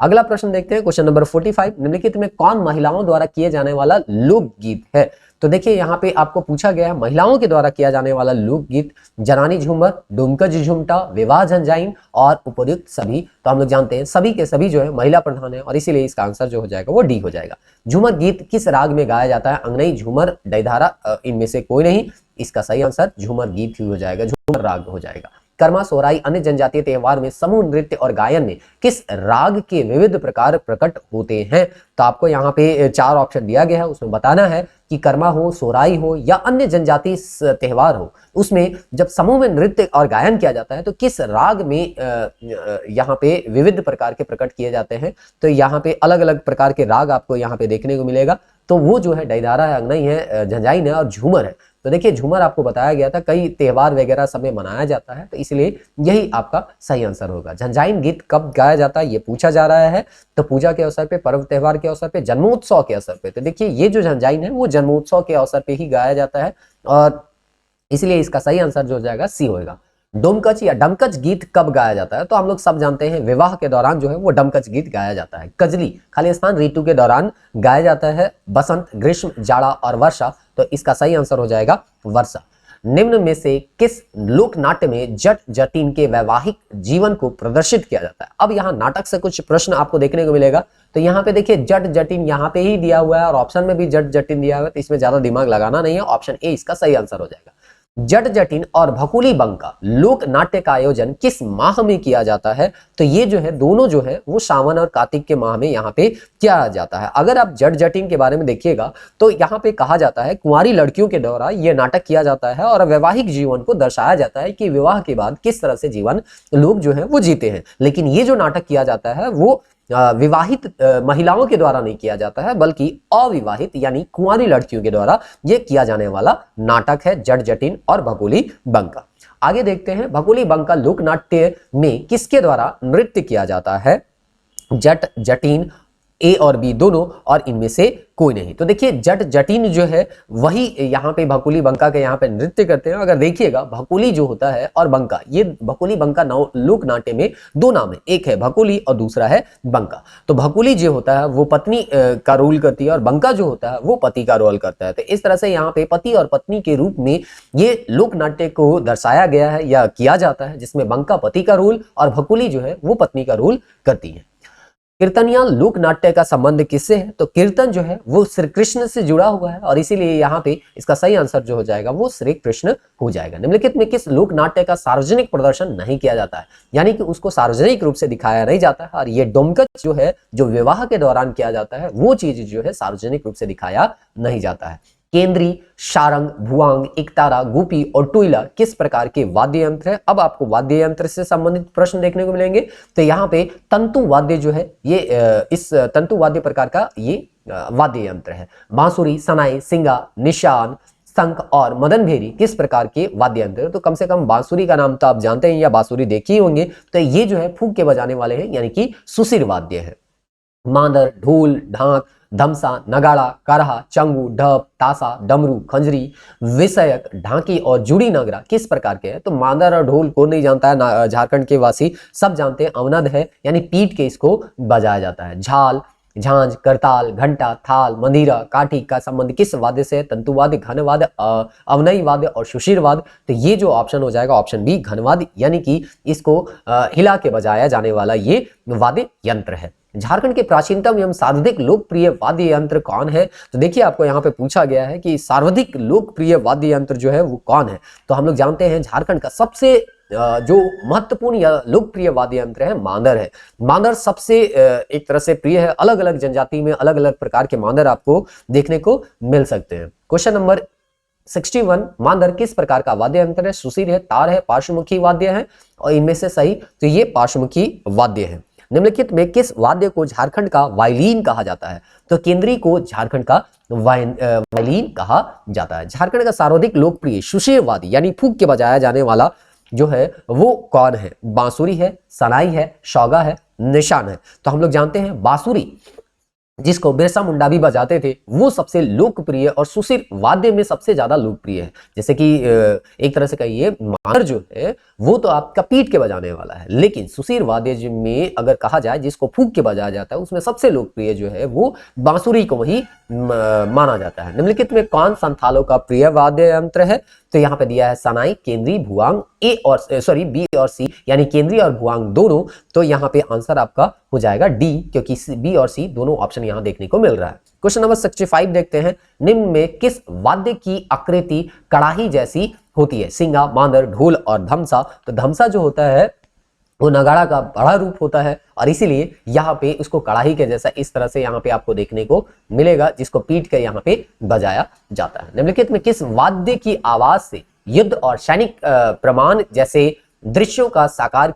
अगला प्रश्न देखते हैं, क्वेश्चन नंबर 45। निम्नलिखित में कौन महिलाओं द्वारा किए जाने वाला लोकगीत है। तो देखिए यहाँ पे आपको पूछा गया है महिलाओं के द्वारा किया जाने वाला लोकगीत जनानी झूमर, डुमकज झुमटा, विवाह झंझाइन और उपर्युक्त सभी। तो हम लोग जानते हैं सभी के सभी जो है महिला प्रधान है, और इसीलिए इसका आंसर जो हो जाएगा वो डी हो जाएगा। झूमर गीत किस राग में गाया जाता है। अंगनई, झूमर, डैधारा, इनमें से कोई नहीं। इसका सही आंसर झूमर गीत ही हो जाएगा, झूमर राग हो जाएगा। कर्मा, सोहराई, अन्य जनजातीय त्योहार में समूह नृत्य और गायन में किस राग के विविध प्रकार प्रकट होते हैं। तो आपको यहाँ पे 4 ऑप्शन दिया गया है, उसमें बताना है कि कर्मा हो, सोहराई हो या अन्य जनजातीय त्योहार हो, उसमें जब समूह में नृत्य और गायन किया जाता है तो किस राग में यहाँ पे विविध प्रकार के प्रकट किए जाते हैं। तो यहाँ पे अलग अलग प्रकार के राग आपको यहाँ पे देखने को मिलेगा। तो वो जो है डैधारा है, अंगनई है, झंझाइन है और झूमर है। तो देखिए झूमर आपको बताया गया था कई त्योहार वगैरह सब में मनाया जाता है, तो इसलिए यही आपका सही आंसर होगा। झंझाइन गीत कब गाया जाता है ये पूछा जा रहा है, तो पूजा के अवसर पे, पर्व त्योहार के अवसर पे, जन्मोत्सव के अवसर पे। तो देखिए ये जो झंझाइन है वो जन्मोत्सव के अवसर पे ही गाया जाता है, और इसलिए इसका सही आंसर जो हो जाएगा सी होगा। डोमकच या डमकच गीत कब गाया जाता है। तो हम लोग सब जानते हैं विवाह के दौरान जो है वो डमकच गीत गाया जाता है। कजली खालिस्तान ऋतु के दौरान गाया जाता है, बसंत, ग्रीष्म, जाड़ा और वर्षा। तो इसका सही आंसर हो जाएगा वर्षा। निम्न में से किस लोक नाट्य में जट जटिन के वैवाहिक जीवन को प्रदर्शित किया जाता है। अब यहाँ नाटक से कुछ प्रश्न आपको देखने को मिलेगा। तो यहाँ पे देखिए जट जटिन यहाँ पे ही दिया हुआ है, और ऑप्शन में भी जट जटिन दिया हुआ है, तो इसमें ज्यादा दिमाग लगाना नहीं है। ऑप्शन ए इसका सही आंसर हो जाएगा। जट जटिन और भकुली बंका लोक नाट्य का आयोजन किस माह में किया जाता है। तो ये जो है दोनों जो है वो सावन और कार्तिक के माह में यहाँ पे किया जाता है। अगर आप जट जटिन के बारे में देखिएगा तो यहाँ पे कहा जाता है कुंवारी लड़कियों के द्वारा ये नाटक किया जाता है, और वैवाहिक जीवन को दर्शाया जाता है कि विवाह के बाद किस तरह से जीवन लोग जो है वो जीते हैं। लेकिन ये जो नाटक किया जाता है वो विवाहित महिलाओं के द्वारा नहीं किया जाता है, बल्कि अविवाहित यानी कुंवारी लड़कियों के द्वारा यह किया जाने वाला नाटक है जट जटिन और भकुली बंका। आगे देखते हैं, भकुली बंका लोक नाट्य में किसके द्वारा नृत्य किया जाता है। जट जटिन, ए और बी दोनों, और इनमें से कोई नहीं। तो देखिए जट जटिन जो है वही यहाँ पे भकुली बंका के यहाँ पे नृत्य करते हैं। अगर देखिएगा भकुली जो होता है और बंका, ये भकुली बंका लोक नाट्य में 2 नाम है, एक है भकुली और दूसरा है बंका। तो भकुली जो होता है वो पत्नी का रोल करती है, और बंका जो होता है वो पति का रोल करता है। तो इस तरह से यहाँ पे पति और पत्नी के रूप में ये लोक नाट्य को दर्शाया गया है या किया जाता है, जिसमें बंका पति का रोल और भकुली जो है वो पत्नी का रोल करती है। कीर्तन या लोक नाट्य का संबंध किससे है? तो कीर्तन जो है वो श्री कृष्ण से जुड़ा हुआ है और इसीलिए यहाँ पे इसका सही आंसर जो हो जाएगा वो श्री कृष्ण हो जाएगा। निम्नलिखित में किस लोक नाट्य का सार्वजनिक प्रदर्शन नहीं किया जाता है, यानी कि उसको सार्वजनिक रूप से दिखाया नहीं जाता है, और ये डोमकच जो है जो विवाह के दौरान किया जाता है वो चीज जो है सार्वजनिक रूप से दिखाया नहीं जाता है। केंद्री, शारंग, भुआंग, एकतारा, गोपी और टुईला किस प्रकार के वाद्य यंत्र है? अब आपको वाद्य यंत्र से संबंधित प्रश्न देखने को मिलेंगे। तो यहाँ पे तंतु वाद्य जो है ये इस तंतु वाद्य प्रकार का ये वाद्य यंत्र है। बांसुरी, सनाई, सिंगा, निशान, शंख और मदन भेरी किस प्रकार के वाद्य यंत्र है? तो कम से कम बांसुरी का नाम तो आप जानते हैं या बांसुरी देखे ही होंगे। तो ये जो है फूंक के बजाने वाले हैं, यानी कि सुशिर वाद्य है। मांदर, ढोल, ढाक, धमसा, नगाड़ा, करहा, चंगू, ढप, तासा, डमरू, खंजरी, विषयक, ढाकी और जुड़ी नगरा किस प्रकार के हैं? तो मांदर और ढोल कौन नहीं जानता है, झारखंड के वासी सब जानते हैं। अवनद है, यानी पीट के इसको बजाया जाता है। झाल, झांझ, करताल, घंटा, थाल, मंदिरा, काठी का संबंध किस वाद्य से है? तंतुवाद्य, घनवाद्य, अवनई वाद्य और सुशीर वाद्य। तो ये जो ऑप्शन हो जाएगा ऑप्शन बी घनवाद्य, यानी कि इसको हिला के बजाया जाने वाला ये वाद्य यंत्र है। झारखंड के प्राचीनतम एवं सर्वाधिक लोकप्रिय वाद्य यंत्र कौन है? तो देखिए आपको यहाँ पे पूछा गया है कि सर्वाधिक लोकप्रिय वाद्य यंत्र जो है वो कौन है? तो हम लोग जानते हैं झारखंड का सबसे जो महत्वपूर्ण या लोकप्रिय वाद्य यंत्र है मांदर है। मांदर सबसे एक तरह से प्रिय है। अलग अलग जनजाति में अलग अलग प्रकार के मांदर आपको देखने को मिल सकते हैं। क्वेश्चन नंबर 61, मांदर किस प्रकार का वाद्य यंत्र है? सुशीर है, तार है, पार्श्वमुखी वाद्य है, और इनमें से सही तो ये पार्श्वमुखी वाद्य है। निम्नलिखित में किस वाद्य को झारखंड का वायलिन कहा जाता है? तो केंद्री को झारखंड का वायलिन कहा जाता है। झारखंड का सर्वाधिक लोकप्रिय सुशीर वाद्य यानी फूंक के बजाया जाने वाला जो है वो कौन है? बांसुरी है, सनाई है, शौगा है, निशान है। तो हम लोग जानते हैं बांसुरी जिसको बिरसा मुंडा भी बजाते थे वो सबसे लोकप्रिय और सुशीर वाद्य में सबसे ज्यादा लोकप्रिय है। जैसे कि एक तरह से कहिए मांदर जो है वो तो आपका पीट के बजाने वाला है, लेकिन सुशीर वाद्य में अगर कहा जाए जिसको फूंक के बजाया जाता है उसमें सबसे लोकप्रिय जो है वो बांसुरी को ही माना जाता है। निम्नलिखित में कौन संथालों का प्रिय वाद्य यंत्र है? तो यहाँ पे दिया है सनाई, केंद्री, भुआंग, बी और सी, यानी केंद्री और भुआंग दोनों। तो यहाँ पे आंसर आपका हो जाएगा डी, क्योंकि बी और सी दोनों ऑप्शन यहाँ देखने को मिल रहा है। क्वेश्चन नंबर 65 देखते हैं। निम्न में किस वाद्य की आकृति कड़ाही जैसी होती है? सिंगा, मांदर, ढोल और धमसा। तो धमसा जो होता है वो नगाड़ा का बड़ा रूप होता है और इसीलिए यहाँ पे उसको कड़ाही के जैसा इस तरह से यहाँ पे आपको देखने को मिलेगा, जिसको पीट के यहाँ पे बजाया जाता है। निम्नलिखित में किस वाद्य की आवाज से युद्ध और सैनिक प्रमाण जैसे दृश्यों को साकार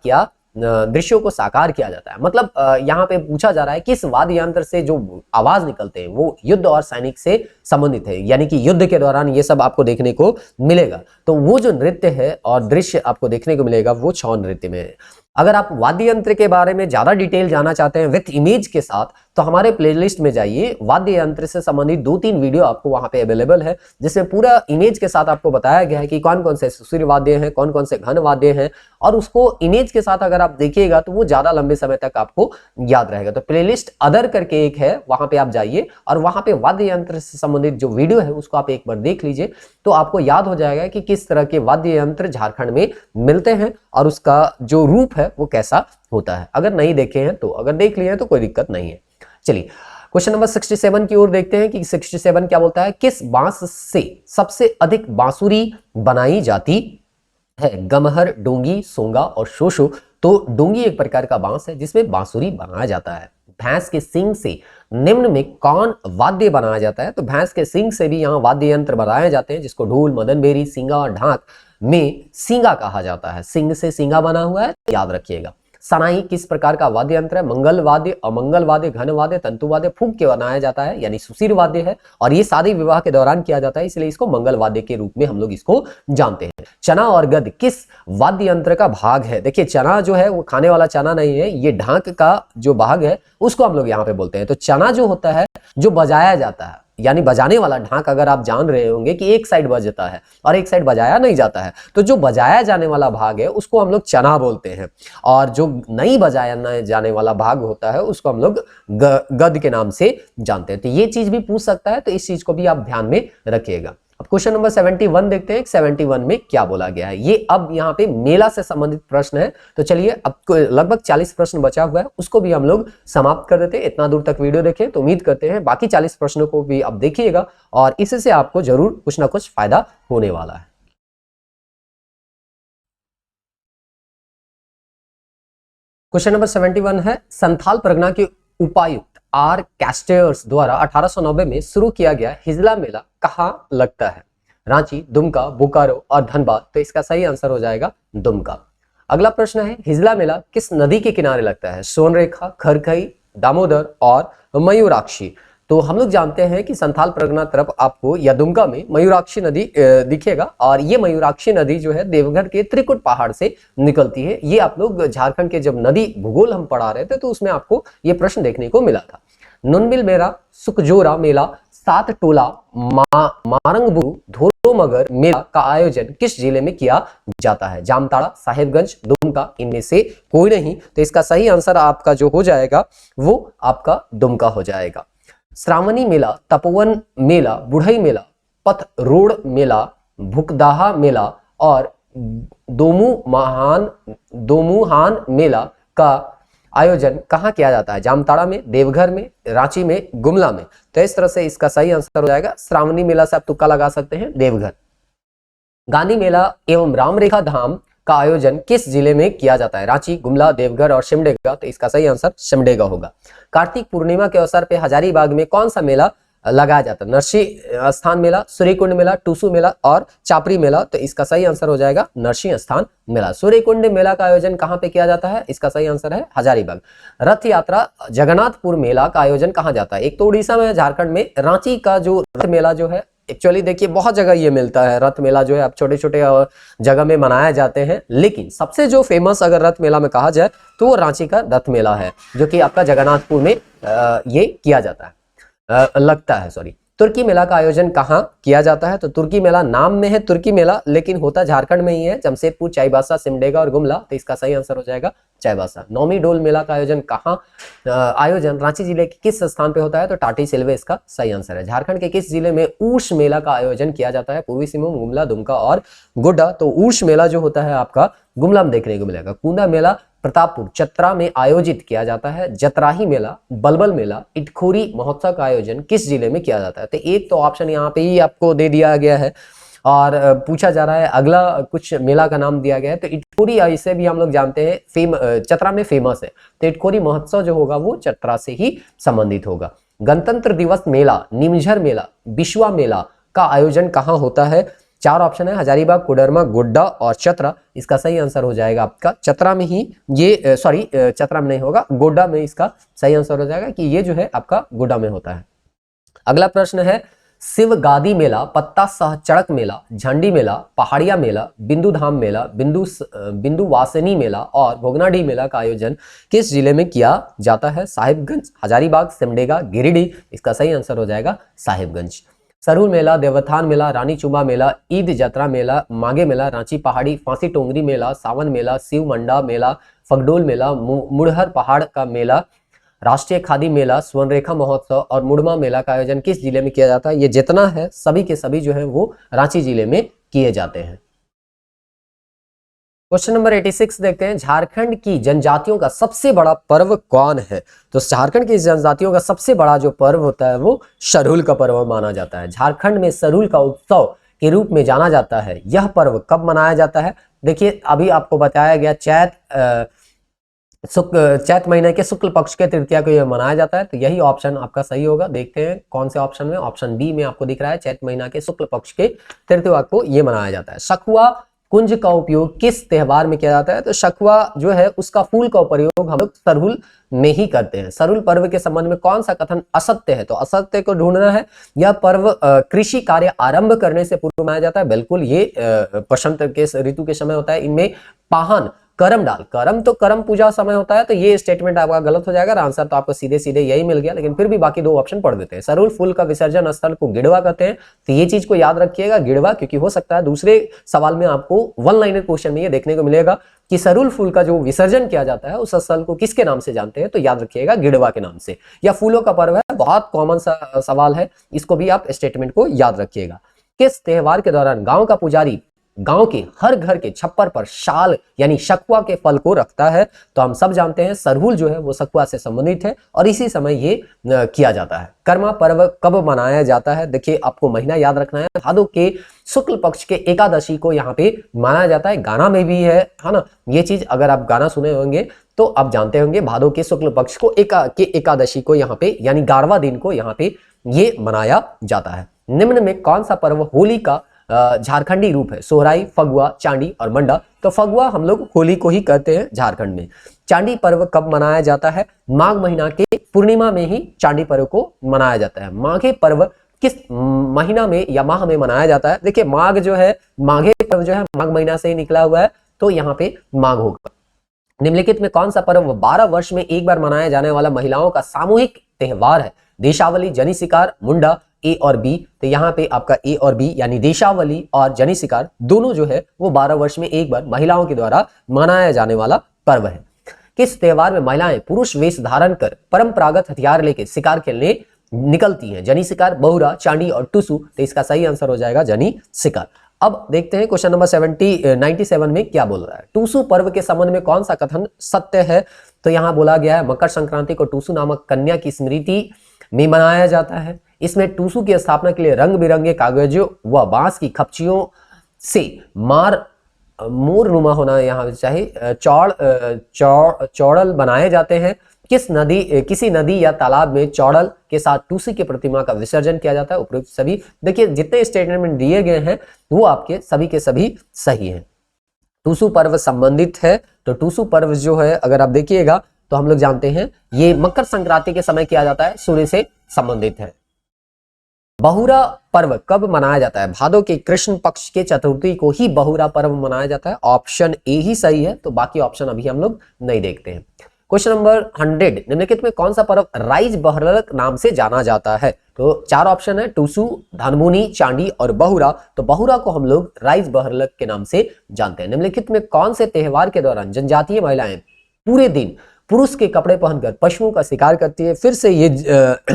किया जाता है? मतलब यहाँ पे पूछा जा रहा है किस वाद्य यंत्र से जो आवाज निकलते हैं वो युद्ध और सैनिक से संबंधित है, यानी कि युद्ध के दौरान ये सब आपको देखने को मिलेगा। तो वो जो नृत्य है और दृश्य आपको देखने को मिलेगा वो छौ नृत्य में है। अगर आप वाद्य यंत्र के बारे में ज्यादा डिटेल जानना चाहते हैं विथ इमेज के साथ तो हमारे प्लेलिस्ट में जाइए। वाद्य यंत्र से संबंधित 2-3 वीडियो आपको वहां पे अवेलेबल है, जिसमें पूरा इमेज के साथ आपको बताया गया है कि कौन कौन से सुशीर वाद्य हैं, कौन कौन से घन वाद्य हैं, और उसको इमेज के साथ अगर आप देखिएगा तो वो ज्यादा लंबे समय तक आपको याद रहेगा। तो प्लेलिस्ट अदर करके एक है, वहां पे आप जाइए और वहां पे वाद्य यंत्र से संबंधित जो वीडियो है उसको आप एक बार देख लीजिए, तो आपको याद हो जाएगा कि किस तरह के वाद्य यंत्र झारखंड में मिलते हैं और उसका जो रूप है वो कैसा होता है। अगर नहीं देखे हैं तो, अगर देख लिए हैं तो कोई दिक्कत नहीं है। चलिए क्वेश्चन नंबर 67 की ओर देखते हैं कि 67 क्या बोलता है? किस बांस से सबसे अधिक बांसुरी बनाई जाती है? गमहर, डोंगी, सोंगा और शोशो। तो डोंगी एक प्रकार का बांस है जिसमें बांसुरी बनाया जाता है। भैंस के सींग से निम्न में कौन वाद्य बनाया जाता है? तो भैंस के सींग से भी यहाँ वाद्य यंत्र बनाए जाते हैं, जिसको ढोल, मदनबेरी, सिंगा और ढाक में सींगा कहा जाता है। सिंग से सींगा बना हुआ है, याद रखिएगा। सनाई किस प्रकार का वाद्य यंत्र है? मंगल वाद्य, अमंगल वाद्य, घन वाद्य, तंतु वाद्य, फूंक के बनाया जाता है, यानी सुशीर वाद्य है, और ये शादी विवाह के दौरान किया जाता है, इसलिए इसको मंगल वाद्य के रूप में हम लोग इसको जानते हैं। चना और गद किस वाद्य यंत्र का भाग है? देखिए चना जो है वो खाने वाला चना नहीं है, ये ढाक का जो भाग है उसको हम लोग यहाँ पे बोलते हैं। तो चना जो होता है जो बजाया जाता है, यानी बजाने वाला ढाक, अगर आप जान रहे होंगे कि एक साइड बजता है और एक साइड बजाया नहीं जाता है, तो जो बजाया जाने वाला भाग है उसको हम लोग चना बोलते हैं, और जो नहीं बजाया जाने वाला भाग होता है उसको हम लोग गद के नाम से जानते हैं। तो ये चीज भी पूछ सकता है, तो इस चीज को भी आप ध्यान में रखिएगा। अब क्वेश्चन नंबर 71 देखते हैं 71 में क्या बोला गया है। ये अब यहाँ पे मेला से संबंधित प्रश्न है। तो चलिए अब लगभग 40 प्रश्न बचा हुआ है, उसको भी हम लोग समाप्त कर देते हैं। इतना दूर तक वीडियो देखें तो उम्मीद करते हैं बाकी 40 प्रश्नों को भी अब देखिएगा और इससे आपको जरूर कुछ ना कुछ फायदा होने वाला है। क्वेश्चन नंबर 71 है, संथाल परगना के उपायुक्त आर कैस्टेयर्स द्वारा 1890 में शुरू किया गया हिजला मेला कहाँ लगता है? रांची, दुमका, बोकारो और धनबाद। तो इसका सही आंसर हो जाएगा दुमका। अगला प्रश्न है, हिजला मेला किस नदी के किनारे लगता है? सोनरेखा, खरखई, दामोदर और मयूराक्षी। तो हम लोग जानते हैं कि संथाल परगना तरफ आपको या दुमका में मयूराक्षी नदी दिखेगा और ये मयूराक्षी नदी जो है देवघर के त्रिकुट पहाड़ से निकलती है। ये आप लोग झारखंड के जब नदी भूगोल हम पढ़ा रहे थे तो उसमें आपको ये प्रश्न देखने को मिला था। नुनबिल मेला, सुकजोरा मेला, सात टोला, मारंगबुरु, धोरो मगर मेला का आयोजन किस जिले में किया जाता है? जामताड़ा, साहेबगंज, दुमका, इनमें से कोई नहीं। तो इसका सही आंसर आपका जो हो जाएगा वो आपका दुमका हो जाएगा। श्रावणी मेला, तपोवन मेला, बुढ़ई मेला, पथ रोड मेला, भुकदाहा मेला और दोमुहान मेला का आयोजन कहाँ किया जाता है? जामताड़ा में, देवघर में, रांची में, गुमला में। तो इस तरह से इसका सही आंसर हो जाएगा श्रावणी मेला से आप तुक्का लगा सकते हैं देवघर। गांधी मेला एवं रामरेखा धाम का आयोजन किस जिले में किया जाता है? रांची, गुमला, देवघर और सिमडेगा। तो इसका सही आंसर सिमडेगा होगा। कार्तिक पूर्णिमा के अवसर पे हजारीबाग में कौन सा मेला लगाया जाता है? नरसिंह स्थान मेला, सूर्यकुंड मेला, टूसू मेला और चापरी मेला। तो इसका सही आंसर हो जाएगा नरसिंह स्थान मेला। सूर्यकुंड मेला का आयोजन कहाँ पे किया जाता है? इसका सही आंसर है हजारीबाग। रथ यात्रा जगन्नाथपुर मेला का आयोजन कहाँ जाता है? एक तो उड़ीसा में, झारखंड में। रांची का जो रथ मेला जो है एक्चुअली देखिए बहुत जगह ये मिलता है रथ मेला जो है, अब छोटे छोटे जगह में मनाए जाते हैं, लेकिन सबसे जो फेमस अगर रथ मेला में कहा जाए तो वो रांची का रथ मेला है जो कि आपका जगन्नाथपुर में ये किया जाता है, लगता है सॉरी। तुर्की मेला का आयोजन कहाँ किया जाता है? तो तुर्की मेला नाम में है तुर्की मेला, लेकिन होता झारखंड में ही है, जमशेदपुर, चाईबासा, सिमडेगा और गुमला। तो इसका सही आंसर हो जाएगा चाईबासा। नौमी डोल मेला का आयोजन कहाँ आयोजन रांची जिले के किस स्थान पे होता है? तो टाटी सिलवे इसका सही आंसर है। झारखंड के किस जिले में ऊर्ष मेला का आयोजन किया जाता है? पूर्वी सिंहभूम, गुमला, दुमका और गोड्डा। तो ऊर्ष मेला जो होता है आपका गुमला में देखने को मिलेगा। कुंदा मेला प्रतापपुर, चतरा में आयोजित किया जाता है। जतराही मेला, बलबल मेला, इटखोरी महोत्सव का आयोजन किस जिले में किया जाता है? तो एक तो ऑप्शन यहाँ पे ही आपको दे दिया गया है और पूछा जा रहा है अगला कुछ मेला का नाम दिया गया है। तो इटखोरी, इसे भी हम लोग जानते हैं चतरा में फेमस है, तो इटखोरी महोत्सव जो होगा वो चतरा से ही संबंधित होगा। गणतंत्र दिवस मेला, निमझर मेला, बिश्वा मेला का आयोजन कहाँ होता है? चार ऑप्शन है, हजारीबाग, कोडरमा, गोड्डा और चतरा। इसका सही आंसर हो जाएगा आपका चतरा में ही ये चतरा में नहीं होगा, गोड्डा में इसका सही आंसर हो जाएगा कि ये जो है आपका गोड्डा में होता है। अगला प्रश्न है, शिवगादी मेला, पत्ता सह चड़क मेला, झंडी मेला, पहाड़िया मेला, बिंदु धाम मेला, बिंदु वासिनी मेला और भोगनाडीह मेला का आयोजन किस जिले में किया जाता है? साहिबगंज, हजारीबाग, सिमडेगा, गिरिडीह। इसका सही आंसर हो जाएगा साहिबगंज। सरहुल मेला, देवथान मेला, रानी चुमा मेला, ईद जतरा मेला, मागे मेला, रांची पहाड़ी, फांसी टोंगरी मेला, सावन मेला, शिव मंडा मेला, फगडोल मेला, मुड़हर पहाड़ का मेला, राष्ट्रीय खादी मेला, स्वर्णरेखा महोत्सव और मुड़मा मेला का आयोजन किस जिले में किया जाता है? ये जितना है सभी के सभी जो है वो रांची जिले में किए जाते हैं। क्वेश्चन नंबर 86 देखते हैं, झारखंड की जनजातियों का सबसे बड़ा पर्व कौन है? तो झारखंड की जनजातियों का सबसे बड़ा जो पर्व होता है वो सरहुल का पर्व माना जाता है। झारखंड में सरहुल का उत्सव के रूप में जाना जाता है। यह पर्व कब मनाया जाता है? देखिए अभी आपको बताया गया चैत महीने के शुक्ल पक्ष के तृतीया को यह मनाया जाता है, तो यही ऑप्शन आपका सही होगा। देखते हैं कौन से ऑप्शन में। ऑप्शन बी में आपको दिख रहा है चैत महीना के शुक्ल पक्ष के तृतीया को यह मनाया जाता है। शकुआ कुंज का उपयोग किस त्योहार में किया जाता है? तो शकुआ जो है उसका फूल का प्रयोग हम लोग सरहुल में ही करते हैं। सरहुल पर्व के संबंध में कौन सा कथन असत्य है? तो असत्य को ढूंढना है। यह पर्व कृषि कार्य आरंभ करने से पूर्व मनाया जाता है। बिल्कुल ये बसंत के ऋतु के समय होता है। इनमें पाहन करम डाल, करम तो करम पूजा समय होता है, तो ये स्टेटमेंट आपका गलत हो जाएगा। आंसर तो आपको सीधे सीधे यही मिल गया, लेकिन फिर भी बाकी दो ऑप्शन पढ़ देते हैं। सरहुल फूल का विसर्जन स्थल को गिड़वा कहते हैं, तो ये चीज को याद रखिएगा गिड़वा, क्योंकि हो सकता है दूसरे सवाल में आपको वन लाइनर क्वेश्चन में ये देखने को मिलेगा कि सरहुल फूल का जो विसर्जन किया जाता है उस स्थल को किसके नाम से जानते हैं? तो याद रखिएगा गिड़वा के नाम से। या फूलों का पर्व है, बहुत कॉमन सा सवाल है, इसको भी आप स्टेटमेंट को याद रखिएगा। किस त्योहार के दौरान गांव का पुजारी गांव के हर घर के छप्पर पर शाल यानी शकुआ के फल को रखता है? तो हम सब जानते हैं सरहुल जो है वो शकुआ से संबंधित है और इसी समय ये किया जाता है। कर्मा पर्व कब मनाया जाता है? देखिए आपको महीना याद रखना है, भादो के शुक्ल पक्ष के एकादशी को यहाँ पे मनाया जाता है। गाना में भी है ना, ये चीज अगर आप गाना सुने होंगे तो आप जानते होंगे, भादो के शुक्ल पक्ष को एकादशी को यहाँ पे यानी 11वां दिन को यहाँ पे ये मनाया जाता है। निम्न में कौन सा पर्व होली का झारखंडी रूप है? सोहराई, फगुआ, चांडी और मंडा। तो फगुआ हम लोग होली को ही कहते हैं झारखंड में। चांडी पर्व कब मनाया जाता है? माघ महीना के पूर्णिमा में ही चांडी पर्व को मनाया जाता है। माघे पर्व किस महीना में या माह में मनाया जाता है? देखिए माघ जो है, माघे पर्व जो है माघ महीना से ही निकला हुआ है, तो यहाँ पे माघ होगा। निम्नलिखित में कौन सा पर्व 12 वर्ष में एक बार मनाया जाने वाला महिलाओं का सामूहिक त्योहार है? देशावली, जनी शिकार, मुंडा, ए और बी। तो यहाँ पे आपका ए और बी यानी देशावली और जनी शिकार दोनों जो है वो 12 वर्ष में एक बार महिलाओं के द्वारा मनाया जाने वाला पर्व है। किस त्योहार में महिलाएं पुरुष वेश धारण कर परंपरागत हथियार लेके शिकार खेलने निकलती हैं? जनी शिकार, बहुरा, चांडी और टुसु। तो इसका सही आंसर हो जाएगा जनी शिकार। अब देखते हैं क्वेश्चन नंबर 97 में क्या बोल रहा है। टुसु पर्व के संबंध में कौन सा कथन सत्य है? तो यहाँ बोला गया है मकर संक्रांति को टुसु नामक कन्या की स्मृति में मनाया जाता है। इसमें टुसु की स्थापना के लिए रंग बिरंगे कागजों व बांस की खपचियों से मोर नुमा होना यहाँ चाहिए चौड़ल बनाए जाते हैं। किसी नदी या तालाब में चौड़ल के साथ टुसु की प्रतिमा का विसर्जन किया जाता है। उपयुक्त सभी देखिए जितने स्टेटमेंट दिए गए हैं वो आपके सभी के सभी सही हैं। टुसु पर्व संबंधित है, तो टुसु पर्व जो है अगर आप देखिएगा तो हम लोग जानते हैं ये मकर संक्रांति के समय किया जाता है, सूर्य से संबंधित है। बहुरा पर्व कब मनाया जाता है? भादो के कृष्ण पक्ष के चतुर्थी को ही बहुरा पर्व मनाया जाता है। ऑप्शन ए ही सही है, तो बाकी ऑप्शन अभी हम लोग नहीं देखते हैं। क्वेश्चन नंबर 100, निम्नलिखित में कौन सा पर्व राइज बहरलक नाम से जाना जाता है? तो 4 ऑप्शन है, टुसु, धानमुनी, चांडी और बहुरा। तो बहुरा को हम लोग राइज बहरलक के नाम से जानते हैं। निम्नलिखित में कौन से त्योहार के दौरान जनजातीय महिलाएं पूरे दिन पुरुष के कपड़े पहनकर पशुओं का शिकार करती है? फिर से ये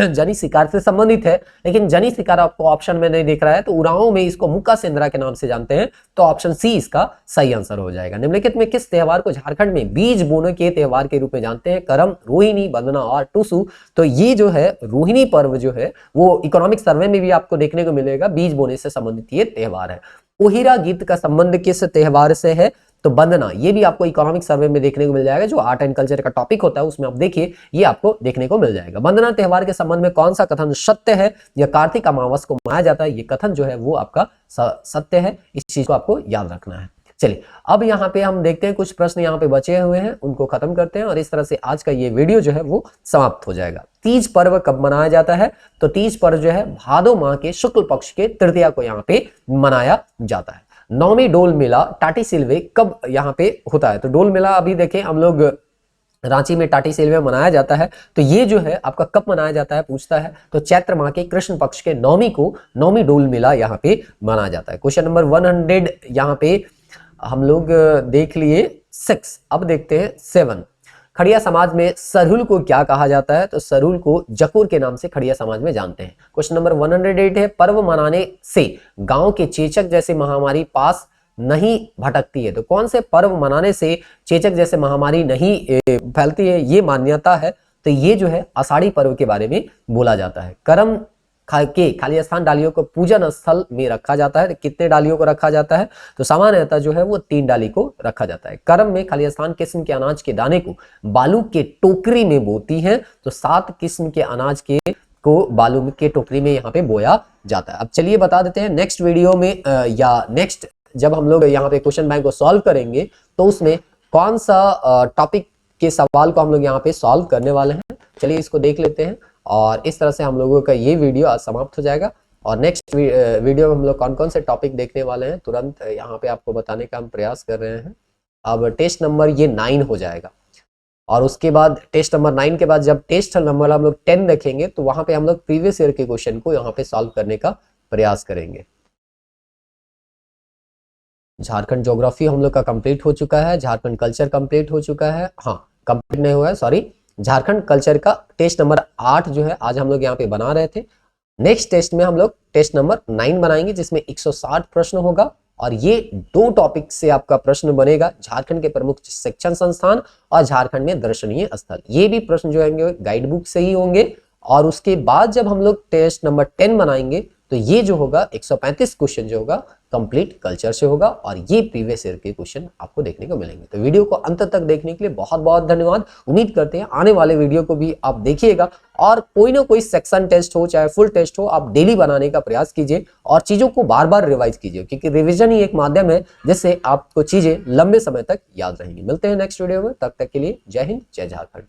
जनी शिकार से संबंधित है, लेकिन जनी शिकार आपको ऑप्शन में नहीं दिख रहा है, तो उरांव में इसको मुक्का सेंद्रा के नाम से जानते हैं। तो ऑप्शन सी इसका सही आंसर हो जाएगा। निम्नलिखित में किस त्योहार को झारखंड में बीज बोने के त्योहार के रूप में जानते हैं? करम, रोहिणी, बंदना और टुसु। तो ये जो है रोहिणी पर्व जो है वो इकोनॉमिक सर्वे में भी आपको देखने को मिलेगा, बीज बोने से संबंधित ये त्योहार है। ओहिरा गीत का संबंध किस त्योहार से है? तो बंदना, ये भी आपको इकोनॉमिक सर्वे में देखने को मिल जाएगा, जो आर्ट एंड कल्चर का टॉपिक होता है उसमें आप देखिए ये आपको देखने को मिल जाएगा। बंदना त्योहार के संबंध में कौन सा कथन सत्य है? या कार्तिक अमावस को मनाया जाता है, ये कथन जो है वो आपका सत्य है। इस चीज को आपको याद रखना है। चलिए अब यहाँ पे हम देखते हैं कुछ प्रश्न यहाँ पे बचे हुए हैं, उनको खत्म करते हैं और इस तरह से आज का ये वीडियो जो है वो समाप्त हो जाएगा। तीज पर्व कब मनाया जाता है? तो तीज पर्व जो है भादो माह के शुक्ल पक्ष के तृतीया को यहाँ पे मनाया जाता है। नौवीं डोल मेला टाटी सिल्वे कब यहाँ पे होता है? तो डोल मेला अभी देखें हम लोग रांची में टाटी सिल्वे मनाया जाता है, तो ये जो है आपका कब मनाया जाता है पूछता है, तो चैत्र माह के कृष्ण पक्ष के नौवीं को नौवीं डोल मेला यहाँ पे मनाया जाता है। क्वेश्चन नंबर 100 यहाँ पे हम लोग देख लिए 6। अब देखते हैं 7। खड़िया समाज में सरहुल को क्या कहा जाता है? तो सरहुल को जकुर के नाम से खड़िया समाज में जानते हैं। क्वेश्चन नंबर 108 है, पर्व मनाने से गांव के चेचक जैसे महामारी पास नहीं भटकती है? तो कौन से पर्व मनाने से चेचक जैसे महामारी नहीं फैलती है, ये मान्यता है? तो ये जो है आषाढ़ी पर्व के बारे में बोला जाता है। करम के खाली स्थान डालियों को पूजन स्थल में रखा जाता है। कितने डालियों को रखा जाता है? तो सामान्यतः जो है वो 3 डाली को रखा जाता है। करम में खाली स्थान किस्म के अनाज के दाने को बालू के टोकरी में बोती है, तो 7 किस्म के अनाज के को बालू के टोकरी में यहाँ पे बोया जाता है। अब चलिए बता देते हैं नेक्स्ट वीडियो में या नेक्स्ट जब हम लोग यहाँ पे क्वेश्चन बैंक को सॉल्व करेंगे तो उसमें कौन सा टॉपिक के सवाल को हम लोग यहाँ पे सॉल्व करने वाले हैं। चलिए इसको देख लेते हैं और इस तरह से हम लोगों का ये वीडियो आज समाप्त हो जाएगा। और नेक्स्ट वीडियो में हम लोग कौन कौन से टॉपिक देखने वाले हैं तुरंत यहाँ पे आपको बताने का हम प्रयास कर रहे हैं। अब टेस्ट नंबर ये 9 हो जाएगा और उसके बाद टेस्ट नंबर 9 के बाद जब टेस्ट नंबर हम लोग 10 देखेंगे तो वहां पे हम लोग प्रीवियस ईयर के क्वेश्चन को यहाँ पे सॉल्व करने का प्रयास करेंगे। झारखंड ज्योग्राफी हम लोग का कंप्लीट हो चुका है, झारखंड कल्चर कंप्लीट हो चुका है, हाँ कंप्लीट नहीं हुआ है सॉरी, झारखंड कल्चर का टेस्ट नंबर 8 जो है आज हम लोग यहाँ पे बना रहे थे। नेक्स्ट टेस्ट में हम लोग टेस्ट नंबर 9 बनाएंगे जिसमें 160 प्रश्न होगा और ये 2 टॉपिक से आपका प्रश्न बनेगा, झारखंड के प्रमुख शिक्षण संस्थान और झारखंड में दर्शनीय स्थल। ये भी प्रश्न जो होंगे गाइड बुक से ही होंगे। और उसके बाद जब हम लोग टेस्ट नंबर 10 बनाएंगे तो ये जो होगा 135 क्वेश्चन जो होगा कंप्लीट कल्चर से होगा और ये प्रीवियस ईयर के क्वेश्चन आपको देखने को मिलेंगे। तो वीडियो को अंत तक देखने के लिए बहुत बहुत धन्यवाद। उम्मीद करते हैं आने वाले वीडियो को भी आप देखिएगा और कोई ना कोई सेक्शन टेस्ट हो चाहे फुल टेस्ट हो आप डेली बनाने का प्रयास कीजिए और चीजों को बार बार रिवाइज कीजिए, क्योंकि रिविजन ही एक माध्यम है जिससे आपको चीजें लंबे समय तक याद रहेंगी। मिलते हैं नेक्स्ट वीडियो में, तब तक के लिए जय हिंद जय झारखंड।